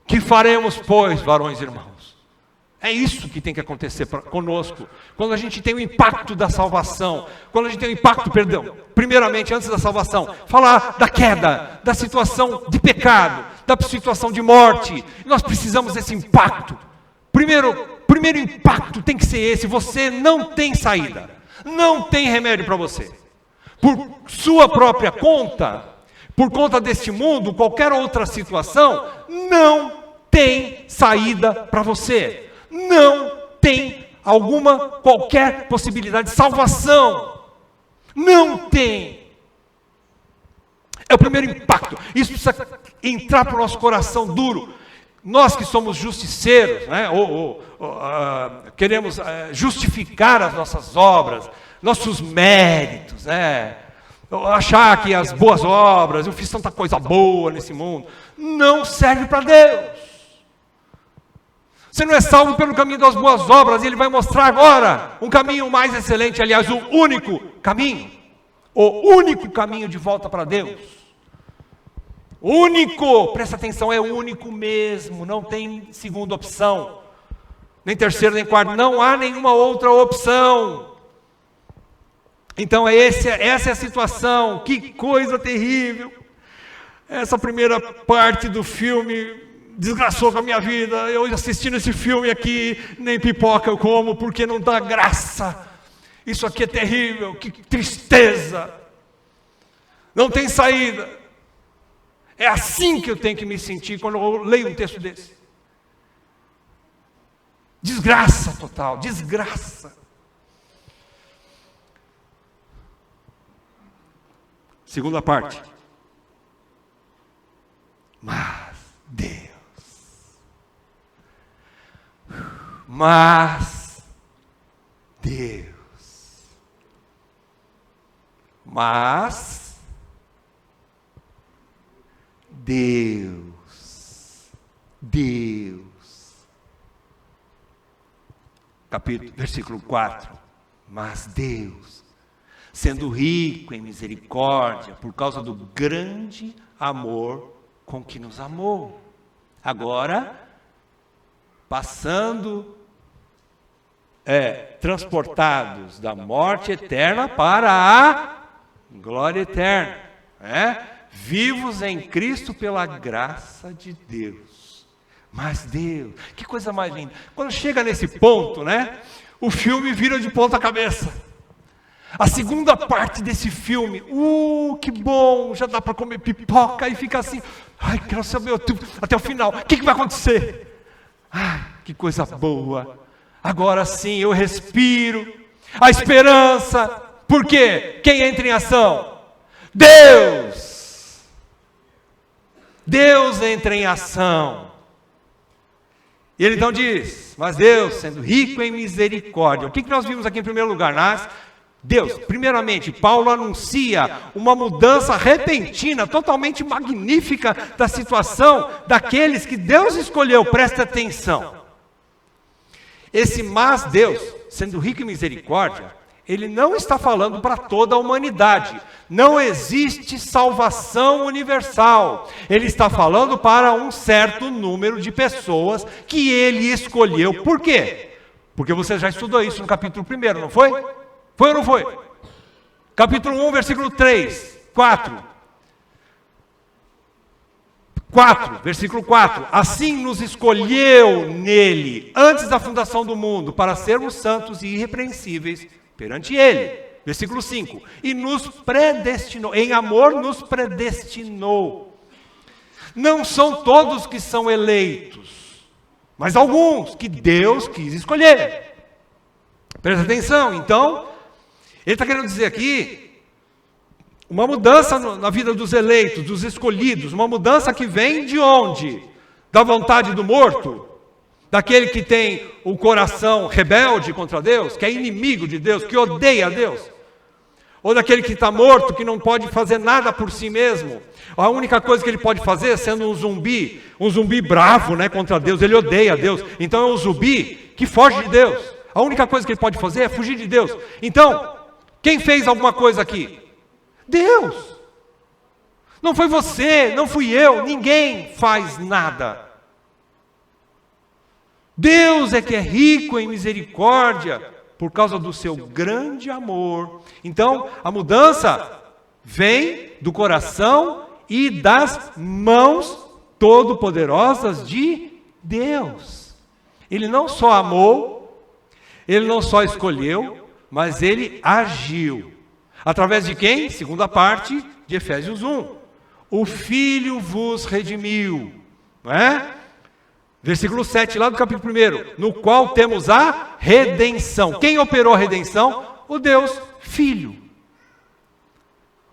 Que faremos, pois, varões e irmãos? É isso que tem que acontecer conosco, quando a gente tem o impacto da salvação, quando a gente tem o impacto, primeiramente, antes da salvação, falar da queda, da situação de pecado, da situação de morte. Nós precisamos desse impacto. Primeiro impacto tem que ser esse: você não tem saída, não tem remédio para você. Por sua própria conta, por conta deste mundo, qualquer outra situação, não tem saída para você. Não tem qualquer possibilidade de salvação. Não tem. É o primeiro impacto. Isso precisa entrar para o nosso coração duro. Nós que somos justiceiros, né? Queremos justificar as nossas obras, nossos méritos, né? Achar que as boas obras, eu fiz tanta coisa boa nesse mundo, não serve para Deus. Você não é salvo pelo caminho das boas obras, e Ele vai mostrar agora um caminho mais excelente, aliás, o único caminho de volta para Deus. Único, presta atenção, é o único mesmo, não tem segunda opção, nem terceira, nem quarta, não há nenhuma outra opção. Então essa é a situação. Que coisa terrível. Essa primeira parte do filme desgraçou com a minha vida. Eu assistindo esse filme aqui, nem pipoca eu como, porque não dá graça. Isso aqui é terrível, que tristeza. Não tem saída. É assim que eu tenho que me sentir quando eu leio um texto desse. Desgraça total, desgraça. Segunda parte. Mas Deus. Mas Deus. Versículo 4. Mas Deus, sendo rico em misericórdia, por causa do grande amor com que nos amou. Agora, transportados da morte eterna para a glória eterna, vivos em Cristo pela graça de Deus. Mas Deus, que coisa mais linda. Quando chega nesse ponto, o filme vira de ponta cabeça. A segunda parte desse filme, que bom, já dá para comer pipoca, e fica assim, ai, quero saber até o final, o que vai acontecer? Ai, que coisa boa. Agora sim, eu respiro. A esperança. Por quê? Quem entra em ação? Deus. Deus entra em ação. E ele então diz, mas Deus, sendo rico em misericórdia. O que nós vimos aqui em primeiro lugar? Deus, primeiramente, Paulo anuncia uma mudança repentina, totalmente magnífica da situação daqueles que Deus escolheu. Presta atenção. Esse mas Deus, sendo rico em misericórdia, Ele não está falando para toda a humanidade. Não existe salvação universal. Ele está falando para um certo número de pessoas que Ele escolheu. Por quê? Porque você já estudou isso no capítulo 1, não foi? Foi ou não foi? Capítulo 1, versículo 3, 4. Versículo 4. Assim nos escolheu nele, antes da fundação do mundo, para sermos santos e irrepreensíveis perante ele. Versículo 5. E nos predestinou, em amor nos predestinou. Não são todos que são eleitos, mas alguns que Deus quis escolher. Presta atenção, então, ele está querendo dizer aqui uma mudança na vida dos eleitos, dos escolhidos, uma mudança que vem de onde? Da vontade do morto? Daquele que tem o coração rebelde contra Deus, que é inimigo de Deus, que odeia a Deus? Ou daquele que está morto, que não pode fazer nada por si mesmo? A única coisa que ele pode fazer, sendo um zumbi bravo, né, contra Deus, ele odeia a Deus. Então é um zumbi que foge de Deus. A única coisa que ele pode fazer é fugir de Deus. Então, quem fez alguma coisa aqui? Deus. Não foi você, não fui eu, ninguém faz nada. Deus é que é rico em misericórdia, por causa do seu grande amor. Então, a mudança vem do coração e das mãos todo-poderosas de Deus. Ele não só amou, ele não só escolheu, mas ele agiu. Através de quem? Segunda parte de Efésios 1. O Filho vos redimiu. Não é? Versículo 7, lá do capítulo 1. No qual temos a redenção. Quem operou a redenção? O Deus Filho.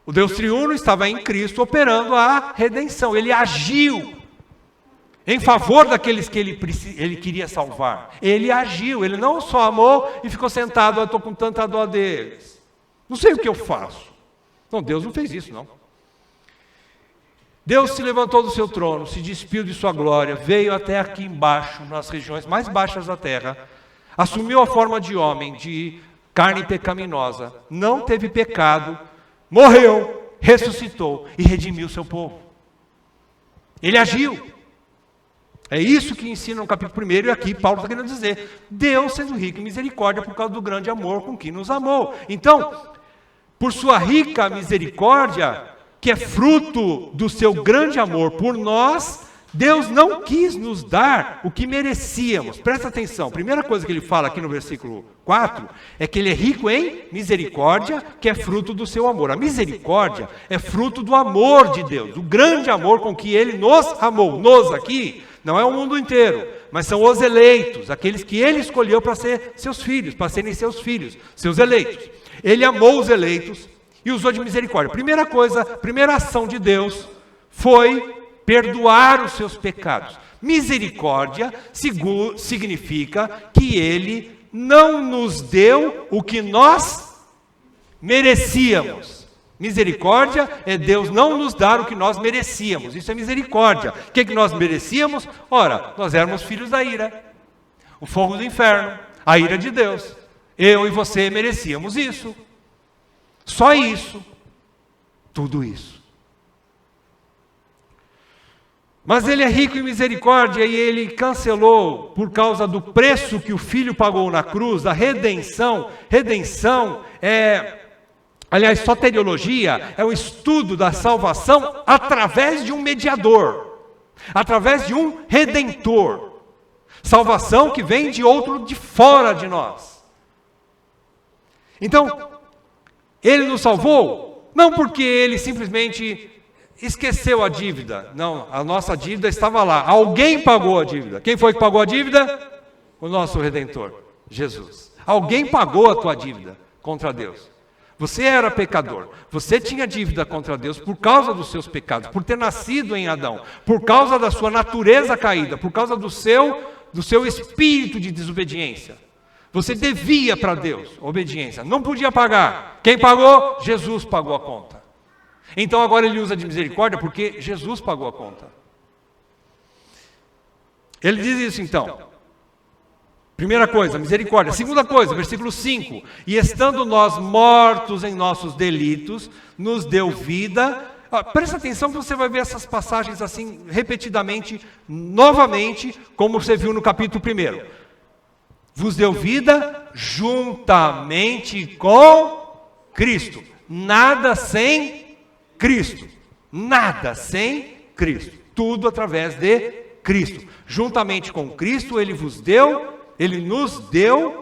O Deus triuno estava em Cristo operando a redenção. Ele agiu em favor daqueles que ele queria salvar. Ele agiu. Ele não só amou e ficou sentado. Eu estou com tanta dó deles. Não sei o que eu faço. Não, Deus não fez isso, não. Deus se levantou do seu trono, se despiu de sua glória, veio até aqui embaixo, nas regiões mais baixas da terra, assumiu a forma de homem, de carne pecaminosa, não teve pecado, morreu, ressuscitou e redimiu o seu povo. Ele agiu. É isso que ensina no capítulo 1, e aqui Paulo está querendo dizer, Deus sendo rico em misericórdia por causa do grande amor com que nos amou. Então, por sua rica misericórdia, que é fruto do seu grande amor por nós, Deus não quis nos dar o que merecíamos. Presta atenção, a primeira coisa que ele fala aqui no versículo 4, é que ele é rico em misericórdia, que é fruto do seu amor. A misericórdia é fruto do amor de Deus, do grande amor com que ele nos amou. Nos aqui, não é o mundo inteiro, mas são os eleitos, aqueles que ele escolheu para ser seus filhos, para serem seus filhos, seus eleitos. Ele amou os eleitos e usou de misericórdia. Primeira coisa, primeira ação de Deus foi perdoar os seus pecados. Misericórdia significa que ele não nos deu o que nós merecíamos. Misericórdia é Deus não nos dar o que nós merecíamos. Isso é misericórdia. O que nós merecíamos? Ora, nós éramos filhos da ira. O fogo do inferno, a ira de Deus. Eu e você merecíamos isso. Só isso. Tudo isso. Mas ele é rico em misericórdia e ele cancelou, por causa do preço que o Filho pagou na cruz, a redenção. Redenção é, aliás, soteriologia é o estudo da salvação através de um mediador, através de um redentor. Salvação que vem de outro de fora de nós. Então, ele nos salvou, não porque ele simplesmente esqueceu a dívida. Não, a nossa dívida estava lá. Alguém pagou a dívida. Quem foi que pagou a dívida? O nosso Redentor, Jesus. Alguém pagou a tua dívida contra Deus. Você era pecador. Você tinha dívida contra Deus por causa dos seus pecados, por ter nascido em Adão, por causa da sua natureza caída, por causa do seu espírito de desobediência. Você devia para Deus obediência. Não podia pagar. Quem pagou? Jesus pagou a conta. Então agora ele usa de misericórdia porque Jesus pagou a conta. Ele diz isso então. Primeira coisa, misericórdia. Segunda coisa, versículo 5. E estando nós mortos em nossos delitos, nos deu vida. Presta atenção que você vai ver essas passagens assim repetidamente, novamente, como você viu no capítulo 1. Vos deu vida juntamente com Cristo. Nada sem Cristo. Nada sem Cristo. tudo através de Cristo. Juntamente com Cristo, Ele nos deu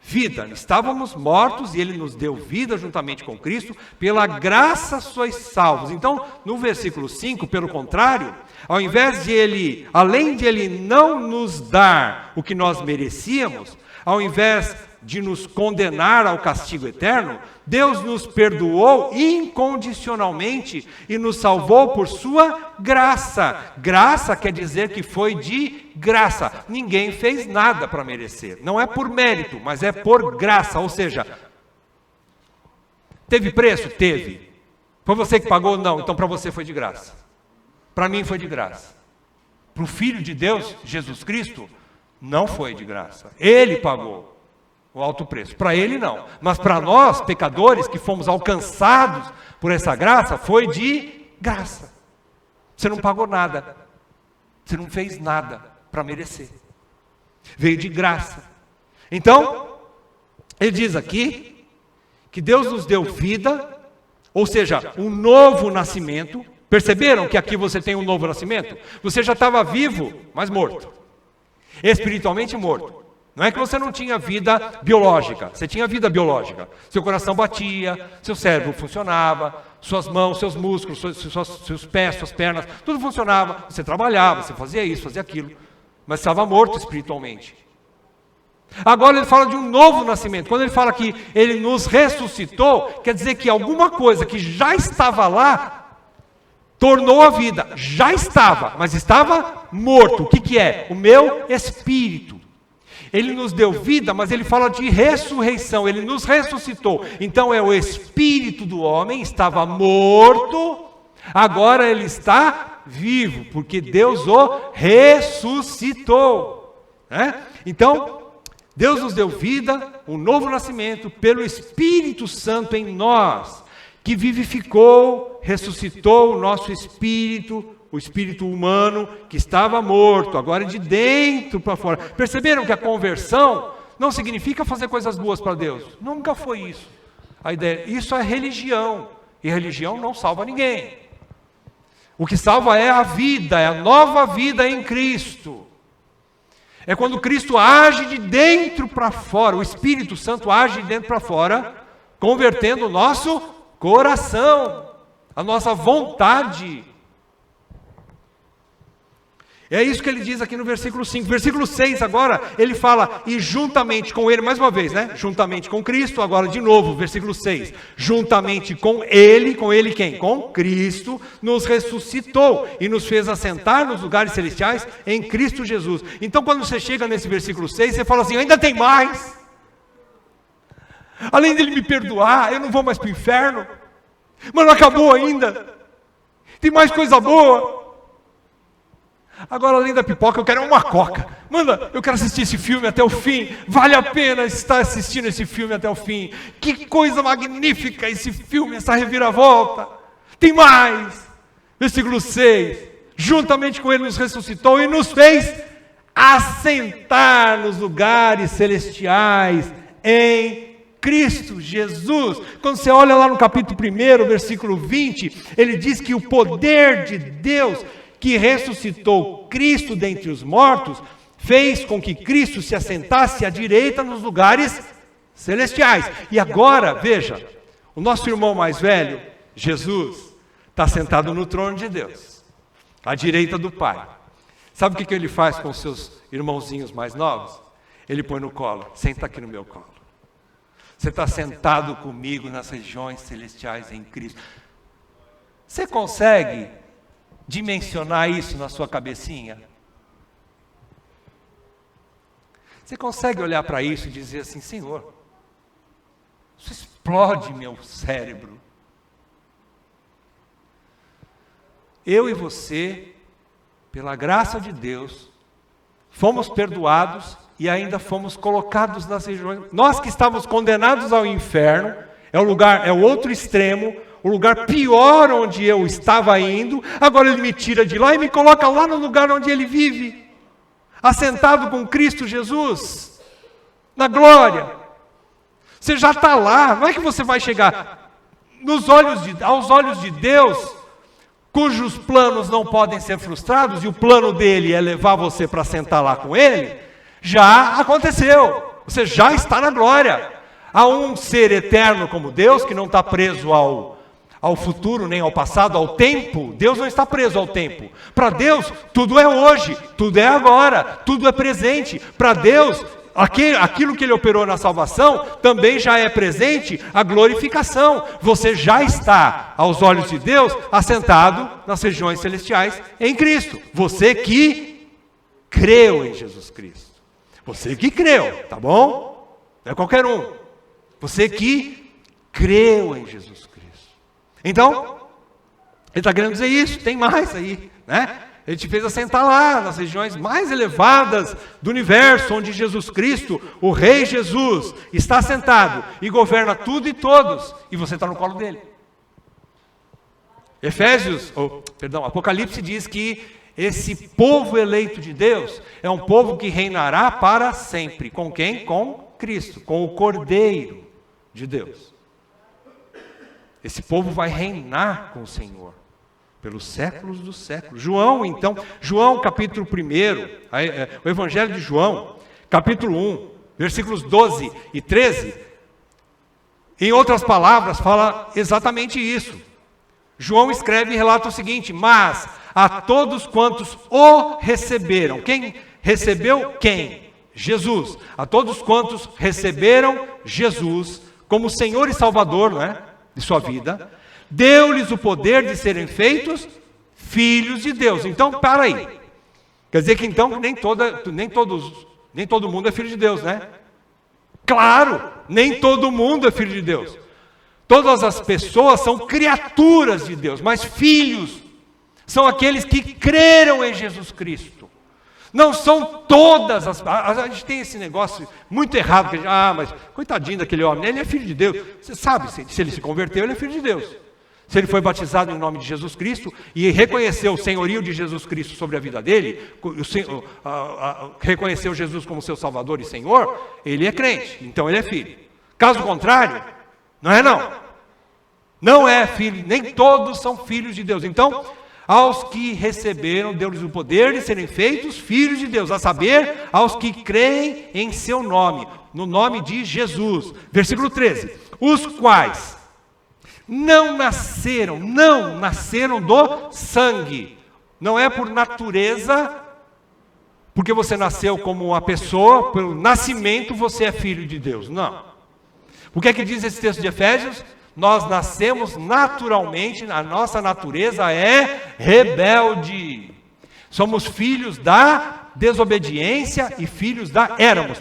vida. Estávamos mortos e Ele nos deu vida juntamente com Cristo. Pela graça sois salvos. Então, no versículo 5, pelo contrário, ao invés de Ele, além de Ele não nos dar o que nós merecíamos, ao invés de nos condenar ao castigo eterno, Deus nos perdoou incondicionalmente e nos salvou por sua graça. Graça quer dizer que foi de graça. Ninguém fez nada para merecer. Não é por mérito, mas é por graça. Ou seja, teve preço? Teve. Foi você que pagou? Não. Então para você foi de graça. Para mim foi de graça. Para o Filho de Deus, Jesus Cristo, não foi de graça. Ele pagou o alto preço. Para ele não. Mas para nós, pecadores, que fomos alcançados por essa graça, foi de graça. Você não pagou nada. Você não fez nada para merecer. Veio de graça. Então, ele diz aqui que Deus nos deu vida, ou seja, um novo nascimento. Perceberam que aqui você tem um novo nascimento? Você já estava vivo, mas morto. Espiritualmente morto. Não é que você não tinha vida biológica, você tinha vida biológica. Seu coração batia, seu cérebro funcionava, suas mãos, seus músculos, seus pés, suas pernas, tudo funcionava. Você trabalhava, você fazia isso, fazia aquilo, mas estava morto espiritualmente. Agora ele fala de um novo nascimento. Quando ele fala que ele nos ressuscitou, quer dizer que alguma coisa que já estava lá, tornou a vida. Já estava, mas estava morto. O que é? O meu espírito. Ele nos deu vida, mas ele fala de ressurreição, ele nos ressuscitou. Então é o espírito do homem, estava morto, agora ele está vivo, porque Deus o ressuscitou. Então, Deus nos deu vida, um novo nascimento, pelo Espírito Santo em nós, que vivificou, ressuscitou o nosso espírito, o espírito humano que estava morto, agora é de dentro para fora. Perceberam que a conversão não significa fazer coisas boas para Deus? Nunca foi isso. A ideia, isso é religião, e religião não salva ninguém. O que salva é a vida, é a nova vida em Cristo. É quando Cristo age de dentro para fora, o Espírito Santo age de dentro para fora, convertendo o nosso coração, a nossa vontade. É isso que ele diz aqui no versículo 5. Versículo 6 agora, ele fala, e juntamente com ele, mais uma vez, juntamente com Cristo, agora de novo, versículo 6. Juntamente com ele quem? Com Cristo, nos ressuscitou e nos fez assentar nos lugares celestiais em Cristo Jesus. Então quando você chega nesse versículo 6, você fala assim, ainda tem mais. Além dele me perdoar, eu não vou mais para o inferno. Mas não acabou ainda. Tem mais coisa boa. Agora, além da pipoca, eu quero uma coca. Manda, eu quero assistir esse filme até o fim. Vale a pena estar assistindo esse filme até o fim. Que coisa magnífica esse filme, essa reviravolta. Tem mais. Versículo 6. Juntamente com ele nos ressuscitou e nos fez assentar nos lugares celestiais em Cristo Jesus. Quando você olha lá no capítulo 1, versículo 20, ele diz que o poder de Deus que ressuscitou Cristo dentre os mortos, fez com que Cristo se assentasse à direita nos lugares celestiais. E agora, veja, o nosso irmão mais velho, Jesus, está sentado no trono de Deus, à direita do Pai. Sabe o que ele faz com os seus irmãozinhos mais novos? Ele põe no colo, senta aqui no meu colo. Você está sentado comigo nas regiões celestiais em Cristo. Você consegue dimensionar isso na sua cabecinha? Você consegue olhar para isso e dizer assim, Senhor, isso explode meu cérebro. Eu e você, pela graça de Deus, fomos perdoados e ainda fomos colocados nas regiões. Nós que estávamos condenados ao inferno, é o outro extremo, o lugar pior onde eu estava indo, agora ele me tira de lá e me coloca lá no lugar onde ele vive, assentado com Cristo Jesus, na glória. Você já está lá, não é que você vai chegar aos olhos de Deus, cujos planos não podem ser frustrados, e o plano dele é levar você para sentar lá com ele, já aconteceu. Você já está na glória. Há um ser eterno como Deus, que não está preso ao futuro, nem ao passado, ao tempo. Deus não está preso ao tempo. Para Deus, tudo é hoje, tudo é agora, tudo é presente. Para Deus, aquilo que Ele operou na salvação, também já é presente a glorificação. Você já está, aos olhos de Deus, assentado nas regiões celestiais em Cristo. Você que creu em Jesus Cristo. Você que creu, tá bom? Não é qualquer um. Você que creu em Jesus Cristo. Então, ele está querendo dizer isso, tem mais aí, né? Ele te fez assentar lá, nas regiões mais elevadas do universo, onde Jesus Cristo, o Rei Jesus, está sentado e governa tudo e todos, e você está no colo dele. Apocalipse diz que esse povo eleito de Deus é um povo que reinará para sempre. Com quem? Com Cristo, com o Cordeiro de Deus. Esse povo vai reinar com o Senhor pelos séculos dos séculos. João capítulo 1, o Evangelho de João, capítulo 1, versículos 12 e 13, em outras palavras, fala exatamente isso. João escreve e relata o seguinte: mas a todos quantos o receberam. Quem recebeu quem? Jesus. A todos quantos receberam Jesus como Senhor e Salvador, não é? De sua vida, deu-lhes o poder de serem feitos filhos de Deus. Então, para aí. Quer dizer que então nem todo mundo é filho de Deus, né? Claro, nem todo mundo é filho de Deus. Todas as pessoas são criaturas de Deus, mas filhos são aqueles que creram em Jesus Cristo. Não são todas a gente tem esse negócio muito errado, que mas coitadinho daquele homem, ele é filho de Deus. Você sabe, se ele se converteu, ele é filho de Deus. Se ele foi batizado em nome de Jesus Cristo e reconheceu o senhorio de Jesus Cristo sobre a vida dele, reconheceu Jesus como seu Salvador e Senhor, ele é crente, então ele é filho. Caso contrário, não é não. Não é filho, nem todos são filhos de Deus. Então, aos que receberam, deu-lhes o poder de serem feitos filhos de Deus, a saber, aos que creem em seu nome, no nome de Jesus. Versículo 13, os quais não nasceram do sangue, não é por natureza, porque você nasceu como uma pessoa, pelo nascimento você é filho de Deus, não. O que é que diz esse texto de Efésios? Nós nascemos naturalmente, a nossa natureza é rebelde. Somos filhos da desobediência e filhos éramos,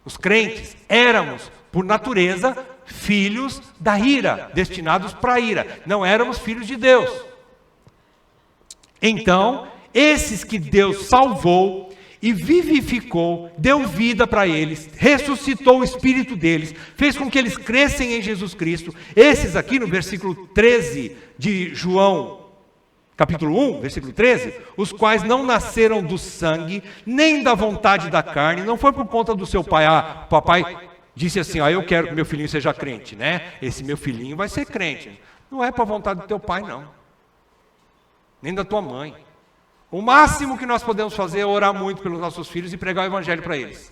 os crentes, éramos, por natureza, filhos da ira, destinados para a ira. Não éramos filhos de Deus. Então, esses que Deus salvou e vivificou, deu vida para eles, ressuscitou o espírito deles, fez com que eles crescem em Jesus Cristo. Esses aqui no versículo 13 de João, capítulo 1, versículo 13, os quais não nasceram do sangue, nem da vontade da carne, não foi por conta do seu pai, papai disse assim, eu quero que meu filhinho seja crente, né? Esse meu filhinho vai ser crente. Não é para a vontade do teu pai, não. Nem da tua mãe. O máximo que nós podemos fazer é orar muito pelos nossos filhos e pregar o evangelho para eles.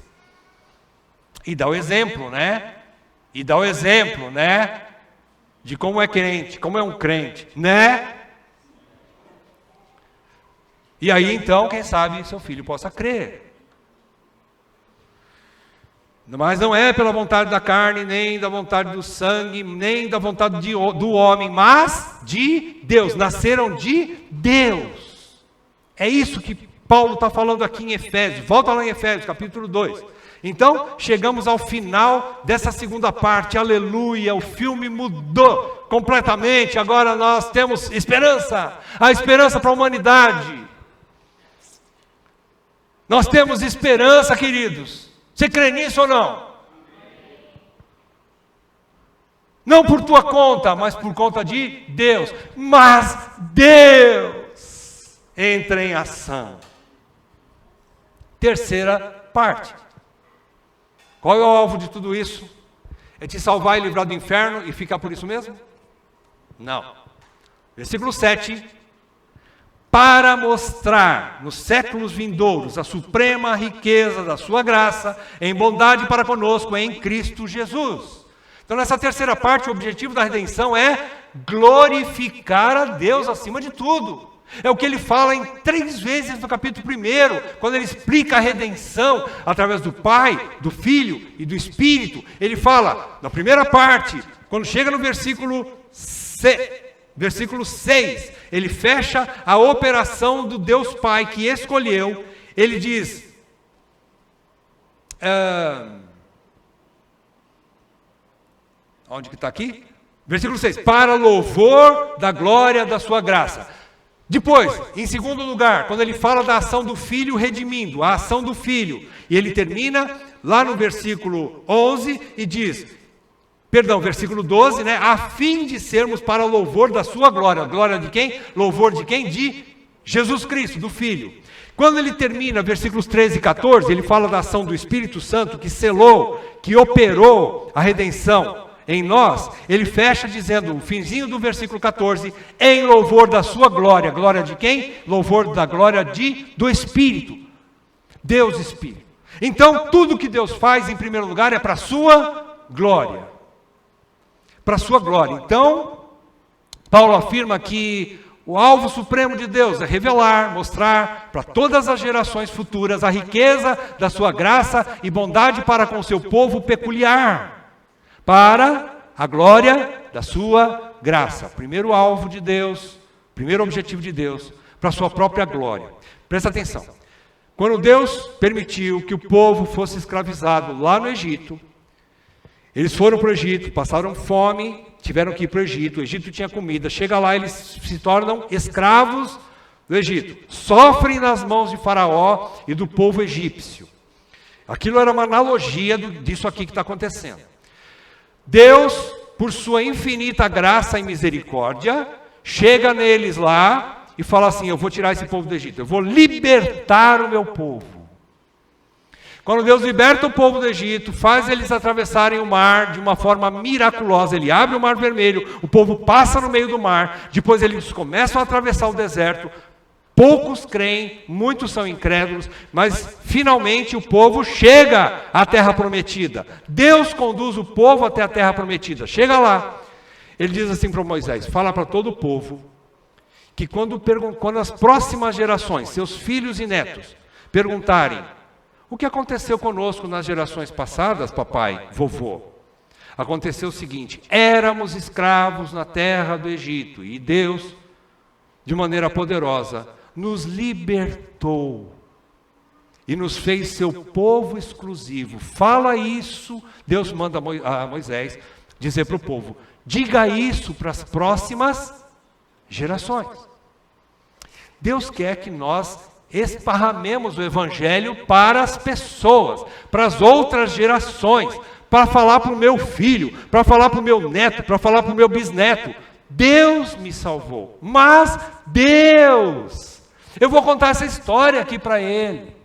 E dar o exemplo, né? De como é crente, como é um crente, né? E aí então, quem sabe, seu filho possa crer. Mas não é pela vontade da carne, nem da vontade do sangue, nem da vontade do homem, mas de Deus. Nasceram de Deus. É isso que Paulo está falando aqui em Efésios. Volta lá em Efésios, capítulo 2. Então, chegamos ao final dessa segunda parte. Aleluia, o filme mudou completamente. Agora nós temos esperança. A esperança para a humanidade. Nós temos esperança, queridos. Você crê nisso ou não? Não por tua conta, mas por conta de Deus. Mas Deus entra em ação. Terceira parte. Qual é o alvo de tudo isso? É te salvar e livrar do inferno e ficar por isso mesmo? Não. Versículo 7. Para mostrar nos séculos vindouros a suprema riqueza da sua graça em bondade para conosco em Cristo Jesus. Então, nessa terceira parte, o objetivo da redenção é glorificar a Deus acima de tudo. É o que ele fala em 3 vezes no capítulo 1, quando ele explica a redenção através do Pai, do Filho e do Espírito. Ele fala, na primeira parte, quando chega no versículo 6, ele fecha a operação do Deus Pai que escolheu. Ele diz, onde que está aqui? Versículo 6, para louvor da glória da sua graça. Depois, em segundo lugar, quando ele fala da ação do Filho redimindo, a ação do Filho, e ele termina lá no versículo 11 e diz, versículo 12, né? A fim de sermos para louvor da sua glória. Glória de quem? Louvor de quem? De Jesus Cristo, do Filho. Quando ele termina, versículos 13 e 14, ele fala da ação do Espírito Santo que selou, que operou a redenção em nós. Ele fecha dizendo, o finzinho do versículo 14, em louvor da sua glória. Glória de quem? Louvor da glória do Espírito. Deus Espírito. Então, tudo que Deus faz, em primeiro lugar, é para a sua glória. Para a sua glória. Então, Paulo afirma que o alvo supremo de Deus é revelar, mostrar para todas as gerações futuras a riqueza da sua graça e bondade para com o seu povo peculiar, para a glória da sua graça. Primeiro alvo de Deus, primeiro objetivo de Deus, para a sua própria glória. Presta atenção. Quando Deus permitiu que o povo fosse escravizado lá no Egito, eles foram para o Egito, passaram fome, tiveram que ir para o Egito tinha comida, chega lá, eles se tornam escravos do Egito, sofrem nas mãos de Faraó e do povo egípcio. Aquilo era uma analogia disso aqui que está acontecendo. Deus, por sua infinita graça e misericórdia, chega neles lá e fala assim, eu vou tirar esse povo do Egito, eu vou libertar o meu povo. Quando Deus liberta o povo do Egito, faz eles atravessarem o mar de uma forma miraculosa. Ele abre o mar vermelho, o povo passa no meio do mar, depois eles começam a atravessar o deserto. Poucos creem, muitos são incrédulos, mas finalmente o povo chega à terra prometida. Deus conduz o povo até a terra prometida. Chega lá, ele diz assim para Moisés, fala para todo o povo, que quando as próximas gerações, seus filhos e netos, perguntarem, o que aconteceu conosco nas gerações passadas, papai, vovô? Aconteceu o seguinte, éramos escravos na terra do Egito, e Deus, de maneira poderosa, nos libertou, e nos fez seu povo exclusivo. Fala isso, Deus manda a Moisés dizer para o povo, diga isso para as próximas gerações. Deus quer que nós esparramemos o Evangelho para as pessoas, para as outras gerações, para falar para o meu filho, para falar para o meu neto, para falar para o meu bisneto. Deus me salvou, mas Deus, eu vou contar essa história aqui para ele.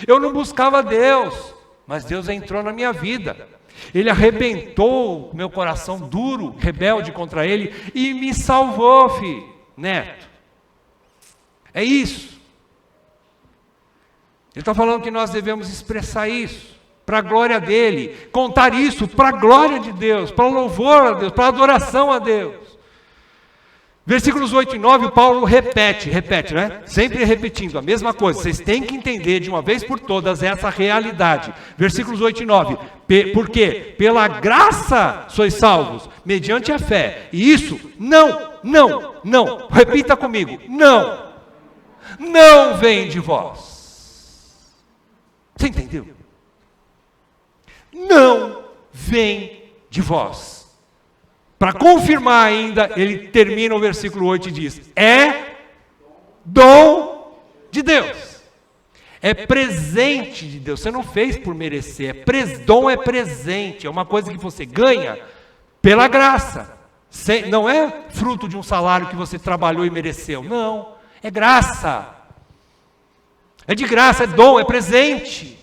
Eu não buscava Deus, mas Deus entrou na minha vida. Ele arrebentou meu coração duro, rebelde contra ele, e me salvou, filho, neto. É isso. Ele está falando que nós devemos expressar isso, para a glória dele, contar isso para a glória de Deus, para o louvor a Deus, para a adoração a Deus. Versículos 8 e 9, Paulo repete, né? Sempre repetindo a mesma coisa. Vocês têm que entender de uma vez por todas essa realidade. Versículos 8 e 9, por quê? Pela graça sois salvos, mediante a fé. E isso, não, repita comigo, não vem de vós. Você entendeu? Não vem de vós. Para confirmar ainda, ele termina o versículo 8 e diz, é dom de Deus. É presente de Deus. Você não fez por merecer. Dom é presente. É uma coisa que você ganha pela graça. Não é fruto de um salário que você trabalhou e mereceu. Não. É graça. É de graça, é dom, é presente.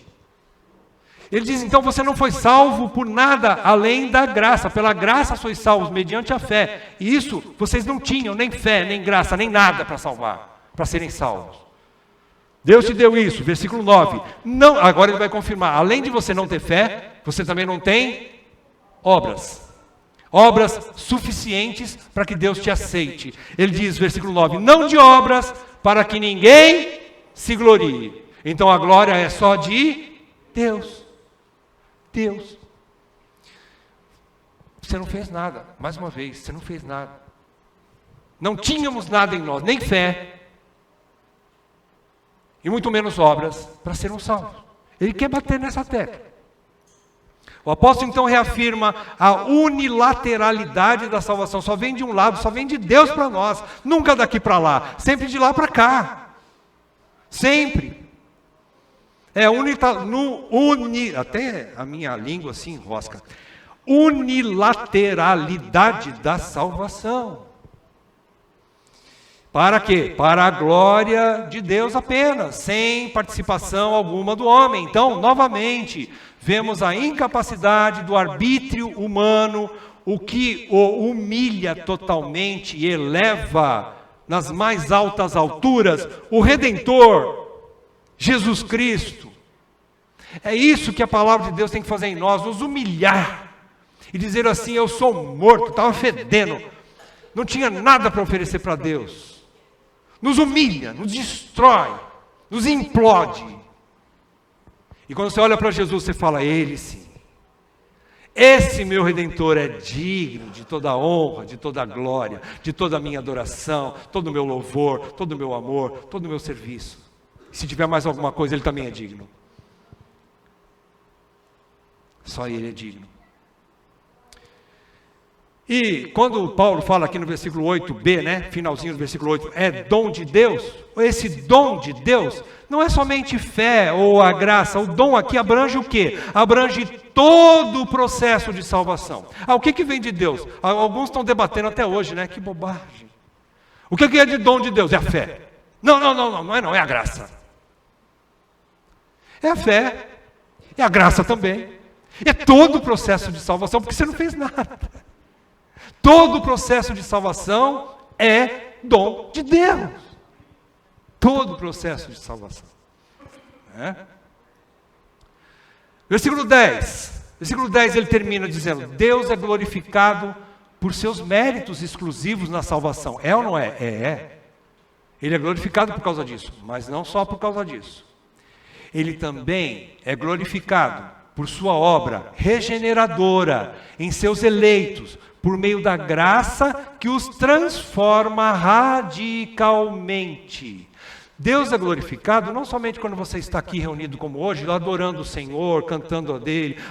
Ele diz, então você não foi salvo por nada além da graça. Pela graça sois salvos mediante a fé. E isso vocês não tinham nem fé, nem graça, nem nada para salvar, para serem salvos. Deus te deu isso, versículo 9. Não, agora ele vai confirmar, além de você não ter fé, você também não tem obras. Obras suficientes para que Deus te aceite. Ele diz, versículo 9, não de obras para que ninguém se glorie. Então a glória é só de Deus. Deus. Você não fez nada, mais uma vez, você não fez nada. Não tínhamos nada em nós, nem fé, e muito menos obras, para sermos salvos. Ele quer bater nessa tecla. O apóstolo então reafirma a unilateralidade da salvação. Só vem de um lado, só vem de Deus para nós. Nunca daqui para lá, sempre de lá para cá. Sempre. Até a minha língua se enrosca. Unilateralidade da salvação. Para quê? Para a glória de Deus apenas, sem participação alguma do homem. Então, novamente, vemos a incapacidade do arbítrio humano, o que o humilha totalmente e eleva nas mais altas alturas o Redentor, Jesus Cristo. É isso que a palavra de Deus tem que fazer em nós, nos humilhar e dizer assim, eu sou morto, estava fedendo, não tinha nada para oferecer para Deus. Nos humilha, nos destrói, nos implode. E quando você olha para Jesus, você fala, Ele sim. Esse meu Redentor é digno de toda a honra, de toda a glória, de toda a minha adoração, todo o meu louvor, todo o meu amor, todo o meu serviço. E se tiver mais alguma coisa, Ele também é digno. Só Ele é digno. E quando Paulo fala aqui no versículo 8b, né, finalzinho do versículo 8, é dom de Deus, esse dom de Deus não é somente fé ou a graça, o dom aqui abrange o quê? Abrange todo o processo de salvação. O que vem de Deus? Alguns estão debatendo até hoje, né, que bobagem. O que é de dom de Deus? É a fé. Não é a graça. É a fé, é a graça também, é todo o processo de salvação, porque você não fez nada. Todo o processo de salvação é dom de Deus. Todo o processo de salvação. Versículo 10. Versículo 10 ele termina dizendo, Deus é glorificado por seus méritos exclusivos na salvação. É ou não é? É. Ele é glorificado por causa disso, mas não só por causa disso. Ele também é glorificado por sua obra regeneradora em seus eleitos, por meio da graça que os transforma radicalmente. Deus é glorificado não somente quando você está aqui reunido como hoje, adorando o Senhor, cantando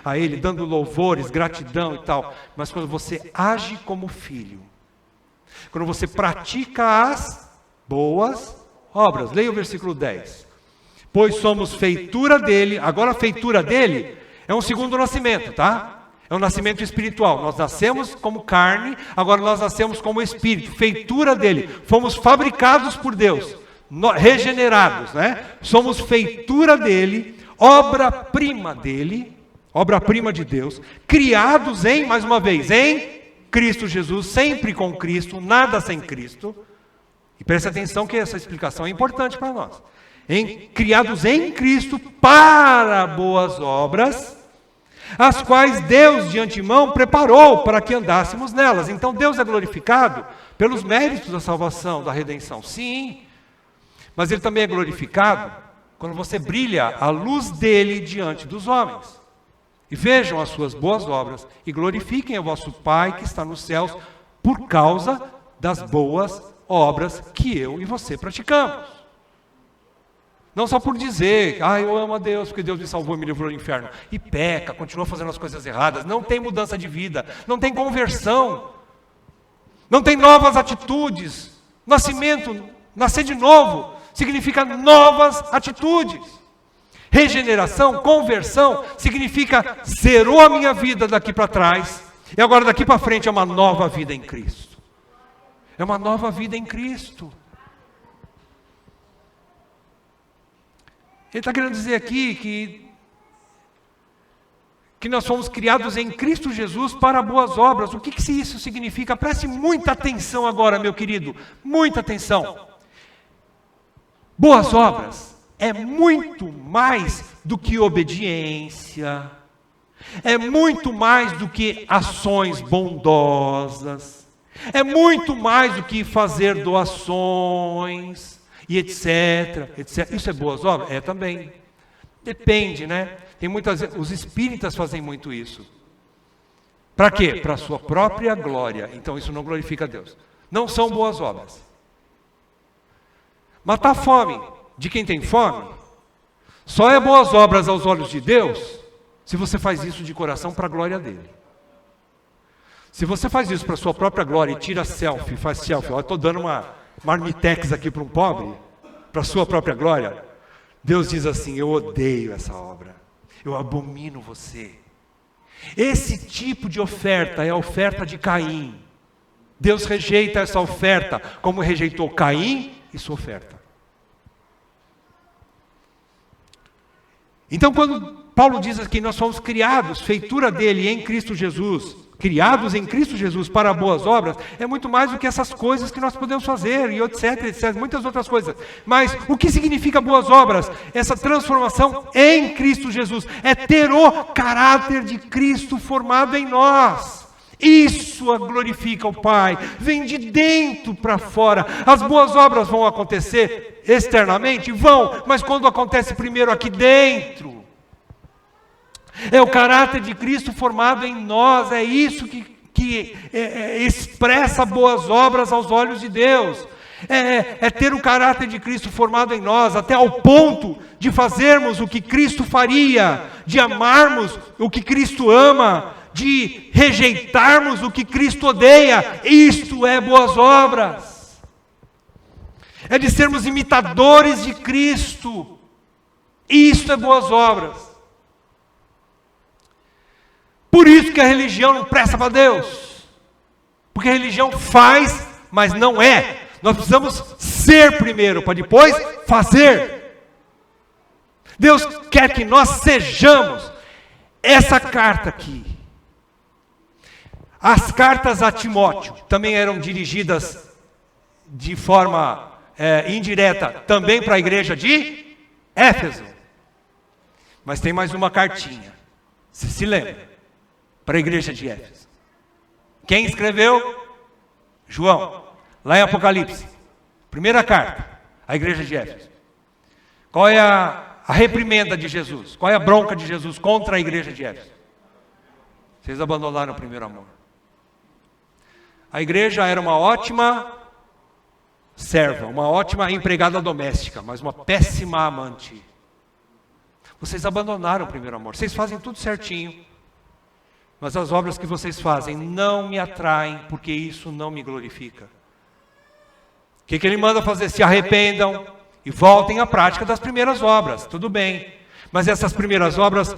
a Ele, dando louvores, gratidão e tal, mas quando você age como filho, quando você pratica as boas obras. Leia o versículo 10. Pois somos feitura dele, agora a feitura dele é um segundo nascimento, tá? É um nascimento espiritual. Nós nascemos como carne, agora nós nascemos como espírito, feitura dele. Fomos fabricados por Deus, regenerados, né? Somos feitura dele, obra-prima dele, obra-prima de Deus, criados em, mais uma vez, em Cristo Jesus, sempre com Cristo, nada sem Cristo. E preste atenção que essa explicação é importante para nós. Criados em Cristo para boas obras, as quais Deus de antemão preparou para que andássemos nelas. Então Deus é glorificado pelos méritos da salvação, da redenção, sim, mas Ele também é glorificado quando você brilha a luz dele diante dos homens, e vejam as suas boas obras, e glorifiquem o vosso Pai que está nos céus, por causa das boas obras que eu e você praticamos. Não só por dizer, eu amo a Deus, porque Deus me salvou e me livrou do inferno. E peca, continua fazendo as coisas erradas. Não tem mudança de vida, não tem conversão, não tem novas atitudes. Nascer de novo, significa novas atitudes. Regeneração, conversão, significa zerou a minha vida daqui para trás, e agora daqui para frente é uma nova vida em Cristo. É uma nova vida em Cristo. Ele está querendo dizer aqui que que nós fomos criados em Cristo Jesus para boas obras. O que isso significa? Preste muita atenção agora, meu querido, muita atenção. Boas obras é muito mais do que obediência, é muito mais do que ações bondosas, é muito mais do que fazer doações, e etc, etc. Isso é boas obras? É também. Depende, né? Tem muitas vezes, os espíritas fazem muito isso. Para quê? Para a sua própria glória. Então isso não glorifica a Deus. Não são boas obras. Matar a fome de quem tem fome só é boas obras aos olhos de Deus se você faz isso de coração para a glória dele. Se você faz isso para a sua própria glória e tira selfie, faz selfie, eu estou dando uma marmitex aqui para um pobre, para a sua própria glória, Deus diz assim: eu odeio essa obra, eu abomino você. Esse tipo de oferta é a oferta de Caim. Deus rejeita essa oferta, como rejeitou Caim e sua oferta. Então, quando Paulo diz que nós somos criados, feitura dele em Cristo Jesus, criados em Cristo Jesus para boas obras, é muito mais do que essas coisas que nós podemos fazer, e etc, etc, muitas outras coisas. Mas o que significa boas obras? Essa transformação em Cristo Jesus, é ter o caráter de Cristo formado em nós. Isso glorifica o Pai, vem de dentro para fora. As boas obras vão acontecer externamente? Vão, mas quando acontece primeiro aqui dentro, é o caráter de Cristo formado em nós, é isso que expressa boas obras aos olhos de Deus. É ter o caráter de Cristo formado em nós, até ao ponto de fazermos o que Cristo faria, de amarmos o que Cristo ama, de rejeitarmos o que Cristo odeia. Isto é boas obras. É de sermos imitadores de Cristo. Isto é boas obras. Por isso que a religião não presta para Deus. Porque a religião faz, mas não é. Nós precisamos ser primeiro, para depois fazer. Deus quer que nós sejamos. Essa carta aqui. As cartas a Timóteo também eram dirigidas de forma indireta também para a igreja de Éfeso. Mas tem mais uma cartinha. Você se lembra? Para a igreja de Éfeso. Quem escreveu? João. Lá em Apocalipse. Primeira carta à igreja de Éfeso. Qual é a reprimenda de Jesus? Qual é a bronca de Jesus contra a igreja de Éfeso? Vocês abandonaram o primeiro amor. A igreja era uma ótima serva, uma ótima empregada doméstica, mas uma péssima amante. Vocês abandonaram o primeiro amor. Vocês fazem tudo certinho, mas as obras que vocês fazem não me atraem, porque isso não me glorifica. O que ele manda fazer? Se arrependam e voltem à prática das primeiras obras. Tudo bem, mas essas primeiras obras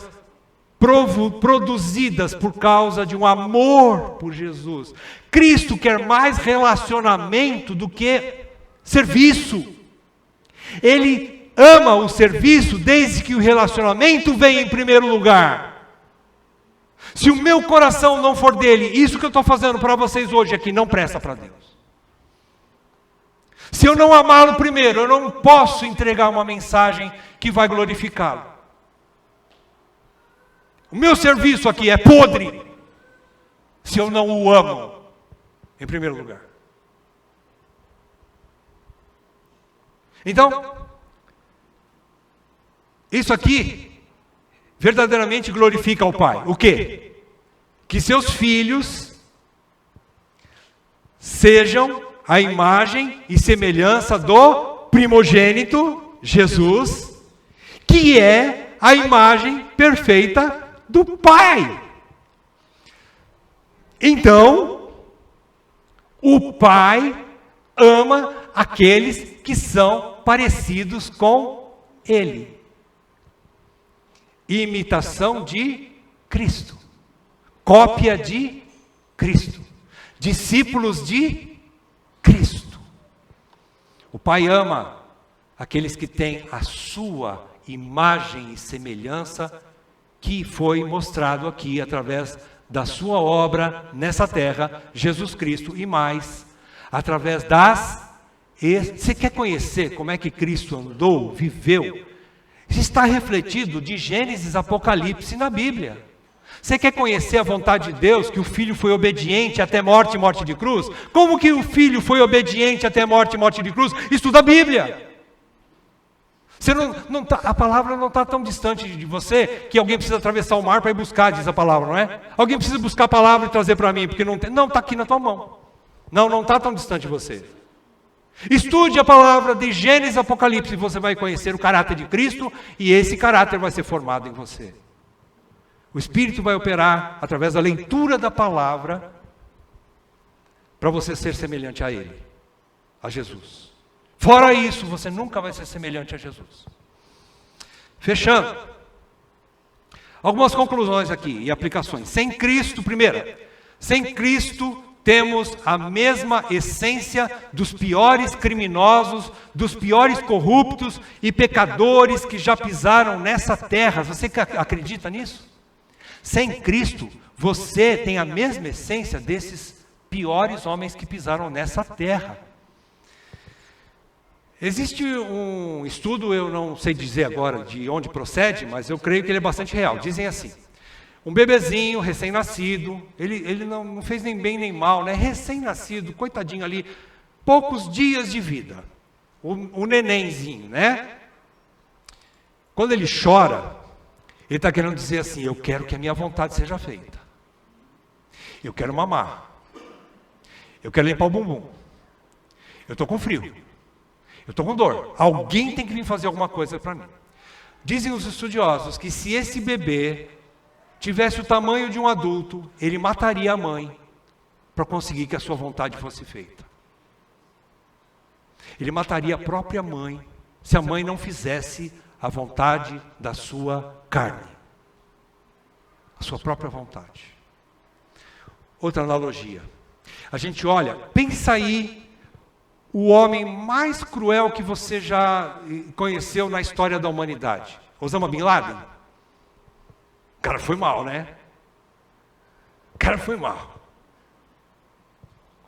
produzidas por causa de um amor por Jesus. Cristo quer mais relacionamento do que serviço. Ele ama o serviço desde que o relacionamento vem em primeiro lugar. Se o meu coração não for dele, isso que eu estou fazendo para vocês hoje aqui não presta para Deus. Se eu não amá-lo primeiro, eu não posso entregar uma mensagem que vai glorificá-lo. O meu serviço aqui é podre se eu não o amo em primeiro lugar. Então, isso aqui verdadeiramente glorifica ao Pai. O quê? Que seus filhos sejam a imagem e semelhança do primogênito, Jesus, que é a imagem perfeita do Pai. Então, o Pai ama aqueles que são parecidos com Ele. Imitação de Cristo. Cópia de Cristo. Discípulos de Cristo. O Pai ama aqueles que têm a sua imagem e semelhança que foi mostrado aqui através da sua obra nessa terra, Jesus Cristo, e mais, através das... Você quer conhecer como é que Cristo andou, viveu? Está refletido de Gênesis, Apocalipse na Bíblia. Você quer conhecer a vontade de Deus, que o Filho foi obediente até morte e morte de cruz? Como que o Filho foi obediente até morte e morte de cruz? Estuda a Bíblia. A palavra não está tão distante de você, que alguém precisa atravessar o mar para ir buscar, diz a palavra, não é? Alguém precisa buscar a palavra e trazer para mim, porque não tem. Não, está aqui na tua mão. Não está tão distante de você. Estude a palavra de Gênesis e Apocalipse, e você vai conhecer o caráter de Cristo, e esse caráter vai ser formado em você. O Espírito vai operar através da leitura da palavra para você ser semelhante a Ele, a Jesus. Fora isso, você nunca vai ser semelhante a Jesus. Fechando. Algumas conclusões aqui e aplicações. Sem Cristo, primeira, sem Cristo temos a mesma essência dos piores criminosos, dos piores corruptos e pecadores que já pisaram nessa terra. Você acredita nisso? Sem Cristo, você tem a mesma essência desses piores homens que pisaram nessa terra. Existe um estudo, eu não sei dizer agora de onde procede, mas eu creio que ele é bastante real. Dizem assim, um bebezinho recém-nascido, ele não fez nem bem nem mal, né? Recém-nascido, coitadinho ali, poucos dias de vida, o nenenzinho, né? Quando ele chora, ele está querendo dizer assim, eu quero que a minha vontade seja feita. Eu quero mamar. Eu quero limpar o bumbum. Eu estou com frio. Eu estou com dor. Alguém tem que vir fazer alguma coisa para mim. Dizem os estudiosos que se esse bebê tivesse o tamanho de um adulto, ele mataria a mãe para conseguir que a sua vontade fosse feita. Ele mataria a própria mãe se a mãe não fizesse a vontade da sua carne. A sua própria vontade. Outra analogia. A gente olha, pensa aí, o homem mais cruel que você já conheceu na história da humanidade. Osama Bin Laden? O cara foi mal, né? O cara foi mal.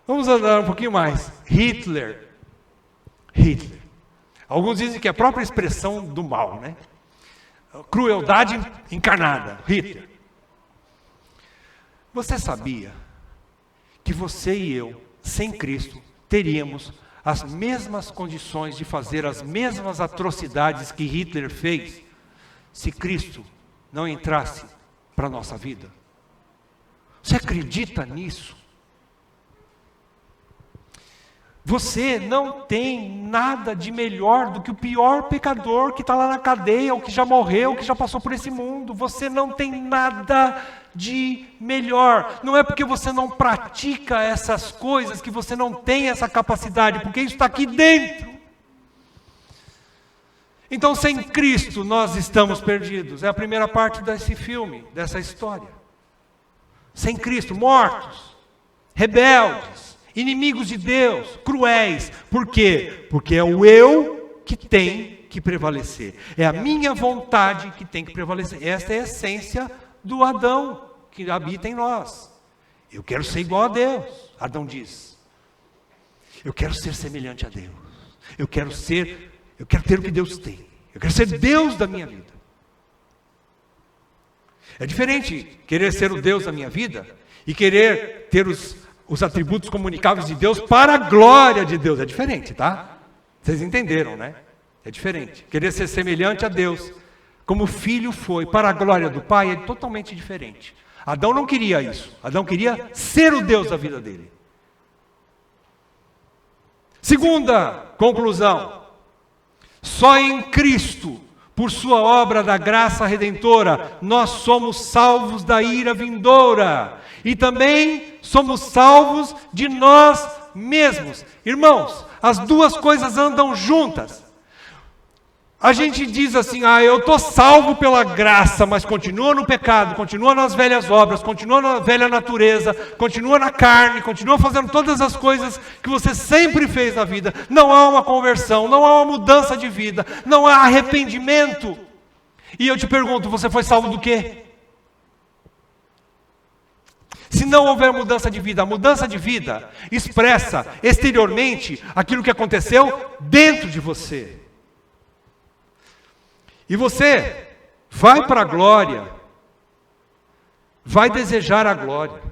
Vamos andar um pouquinho mais. Hitler. Alguns dizem que é a própria expressão do mal, né? Crueldade encarnada. Hitler. Você sabia que você e eu, sem Cristo, teríamos as mesmas condições de fazer as mesmas atrocidades que Hitler fez, se Cristo não entrasse para a nossa vida? Você acredita nisso? Você não tem nada de melhor do que o pior pecador que está lá na cadeia, ou que já morreu, ou que já passou por esse mundo. Você não tem nada de melhor. Não é porque você não pratica essas coisas que você não tem essa capacidade, porque isso está aqui dentro. Então, sem Cristo, nós estamos perdidos. É a primeira parte desse filme, dessa história. Sem Cristo, mortos, rebeldes, inimigos de Deus, cruéis. Por quê? Porque é o eu que tem que prevalecer. É a minha vontade que tem que prevalecer. Esta é a essência do Adão que habita em nós. Eu quero ser igual a Deus, Adão diz. Eu quero ser semelhante a Deus. Eu quero ter o que Deus tem. Eu quero ser Deus da minha vida. É diferente querer ser o Deus da minha vida e querer ter os atributos comunicáveis de Deus para a glória de Deus. É diferente, tá? Vocês entenderam, né? É diferente. Querer ser semelhante a Deus, como o filho foi, para a glória do Pai, é totalmente diferente. Adão não queria isso. Adão queria ser o Deus da vida dele. Segunda conclusão. Só em Cristo, por sua obra da graça redentora, nós somos salvos da ira vindoura. E também somos salvos de nós mesmos. Irmãos, as duas coisas andam juntas. A gente diz assim, eu estou salvo pela graça, mas continua no pecado, continua nas velhas obras, continua na velha natureza, continua na carne, continua fazendo todas as coisas que você sempre fez na vida. Não há uma conversão, não há uma mudança de vida, não há arrependimento. E eu te pergunto, você foi salvo do quê? se não houver mudança de vida, a mudança de vida expressa exteriormente aquilo que aconteceu dentro de você. E você vai para a glória, vai desejar a glória,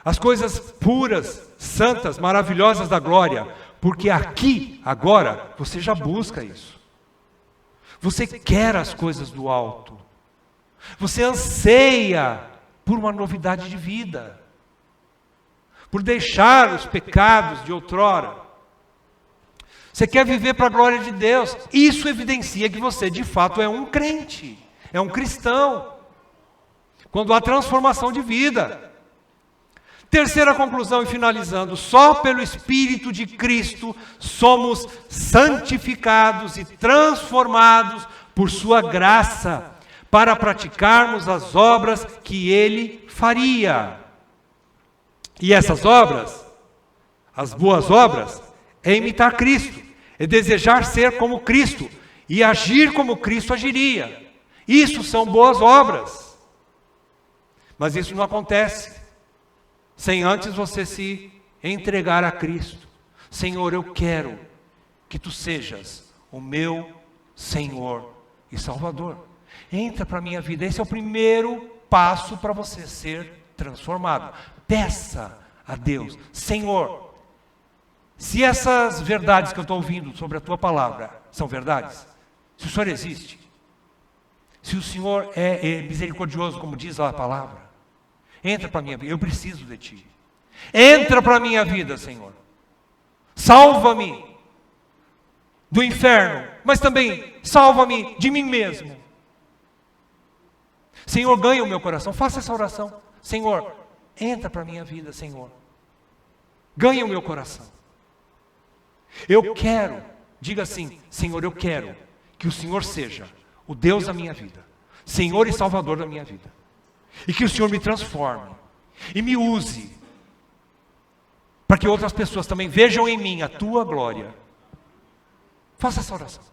as coisas puras, santas, maravilhosas da glória, porque aqui, agora, você já busca isso. Você quer as coisas do alto. Você anseia por uma novidade de vida, por deixar os pecados de outrora. Você quer viver para a glória de Deus. Isso evidencia que você, de fato, é um crente, é um cristão. Quando há transformação de vida. Terceira conclusão e finalizando, só pelo Espírito de Cristo somos santificados e transformados por sua graça, para praticarmos as obras que Ele faria. E essas obras, as boas obras, é imitar Cristo, é desejar ser como Cristo e agir como Cristo agiria. Isso são boas obras. Mas isso não acontece sem antes você se entregar a Cristo. Senhor, eu quero que Tu sejas o meu Senhor e Salvador. Entra para a minha vida. Esse é o primeiro passo para você ser transformado. Peça a Deus, Senhor, se essas verdades que eu estou ouvindo sobre a Tua palavra são verdades, se o Senhor existe, se o Senhor é misericordioso, como diz a palavra, entra para a minha vida, eu preciso de Ti. Entra para a minha vida, Senhor. Salva-me do inferno, mas também salva-me de mim mesmo. Senhor, ganha o meu coração. Faça essa oração. Senhor, entra para a minha vida, Senhor. Ganha o meu coração. Eu quero, diga assim, Senhor, eu quero que o Senhor seja o Deus da minha vida, Senhor e Salvador da minha vida. E que o Senhor me transforme e me use para que outras pessoas também vejam em mim a Tua glória. Faça essa oração.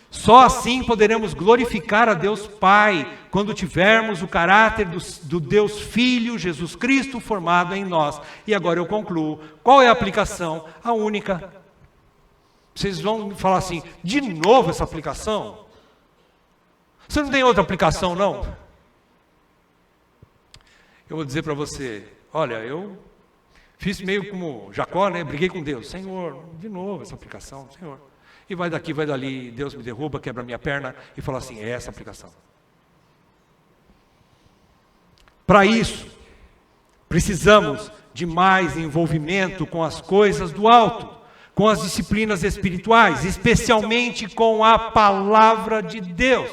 Só assim poderemos glorificar a Deus Pai, quando tivermos o caráter do Deus Filho, Jesus Cristo, formado em nós. E agora eu concluo. Qual é a aplicação? A única. Vocês vão falar assim, de novo essa aplicação? Você não tem outra aplicação, não? Eu vou dizer para você, olha, eu fiz meio como Jacó, né? Briguei com Deus. Senhor, de novo essa aplicação, Senhor. E vai daqui, vai dali, Deus me derruba, quebra minha perna e fala assim, é essa a aplicação. Para isso, precisamos de mais envolvimento com as coisas do alto, com as disciplinas espirituais, especialmente com a palavra de Deus.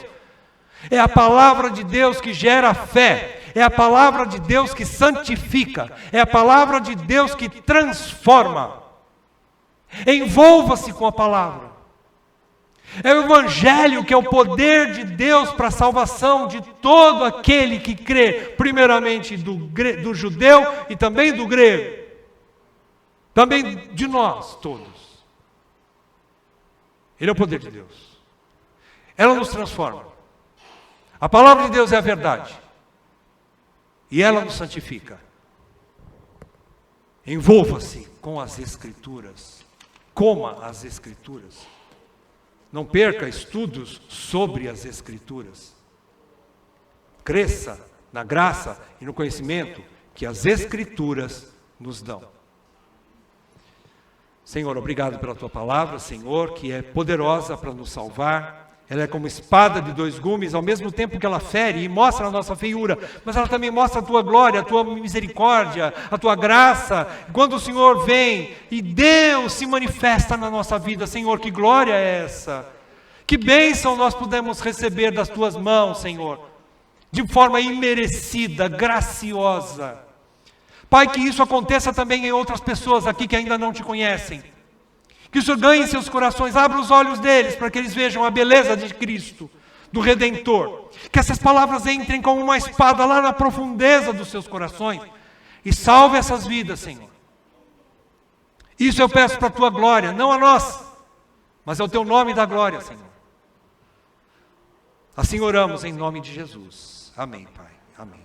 É a palavra de Deus que gera fé, é a palavra de Deus que santifica, é a palavra de Deus que transforma. Envolva-se com a palavra. É o Evangelho que é o poder de Deus para a salvação de todo aquele que crê, primeiramente do judeu e também do grego, também de nós todos. Ele é o poder de Deus. Ela nos transforma. A palavra de Deus é a verdade. E ela nos santifica. Envolva-se com as Escrituras. Coma as Escrituras. Não perca estudos sobre as Escrituras. Cresça na graça e no conhecimento que as Escrituras nos dão. Senhor, obrigado pela Tua palavra, Senhor, que é poderosa para nos salvar. Ela é como espada de dois gumes, ao mesmo tempo que ela fere e mostra a nossa feiura, mas ela também mostra a Tua glória, a Tua misericórdia, a Tua graça. Quando o Senhor vem e Deus se manifesta na nossa vida, Senhor, que glória é essa? Que bênção nós podemos receber das Tuas mãos, Senhor, de forma imerecida, graciosa. Pai, que isso aconteça também em outras pessoas aqui que ainda não Te conhecem. Que o Senhor ganhe seus corações, abra os olhos deles para que eles vejam a beleza de Cristo, do Redentor. Que essas palavras entrem como uma espada lá na profundeza dos seus corações e salve essas vidas, Senhor. Isso eu peço para a Tua glória, não a nossa, mas ao Teu nome da glória, Senhor. Assim oramos em nome de Jesus. Amém, Pai. Amém.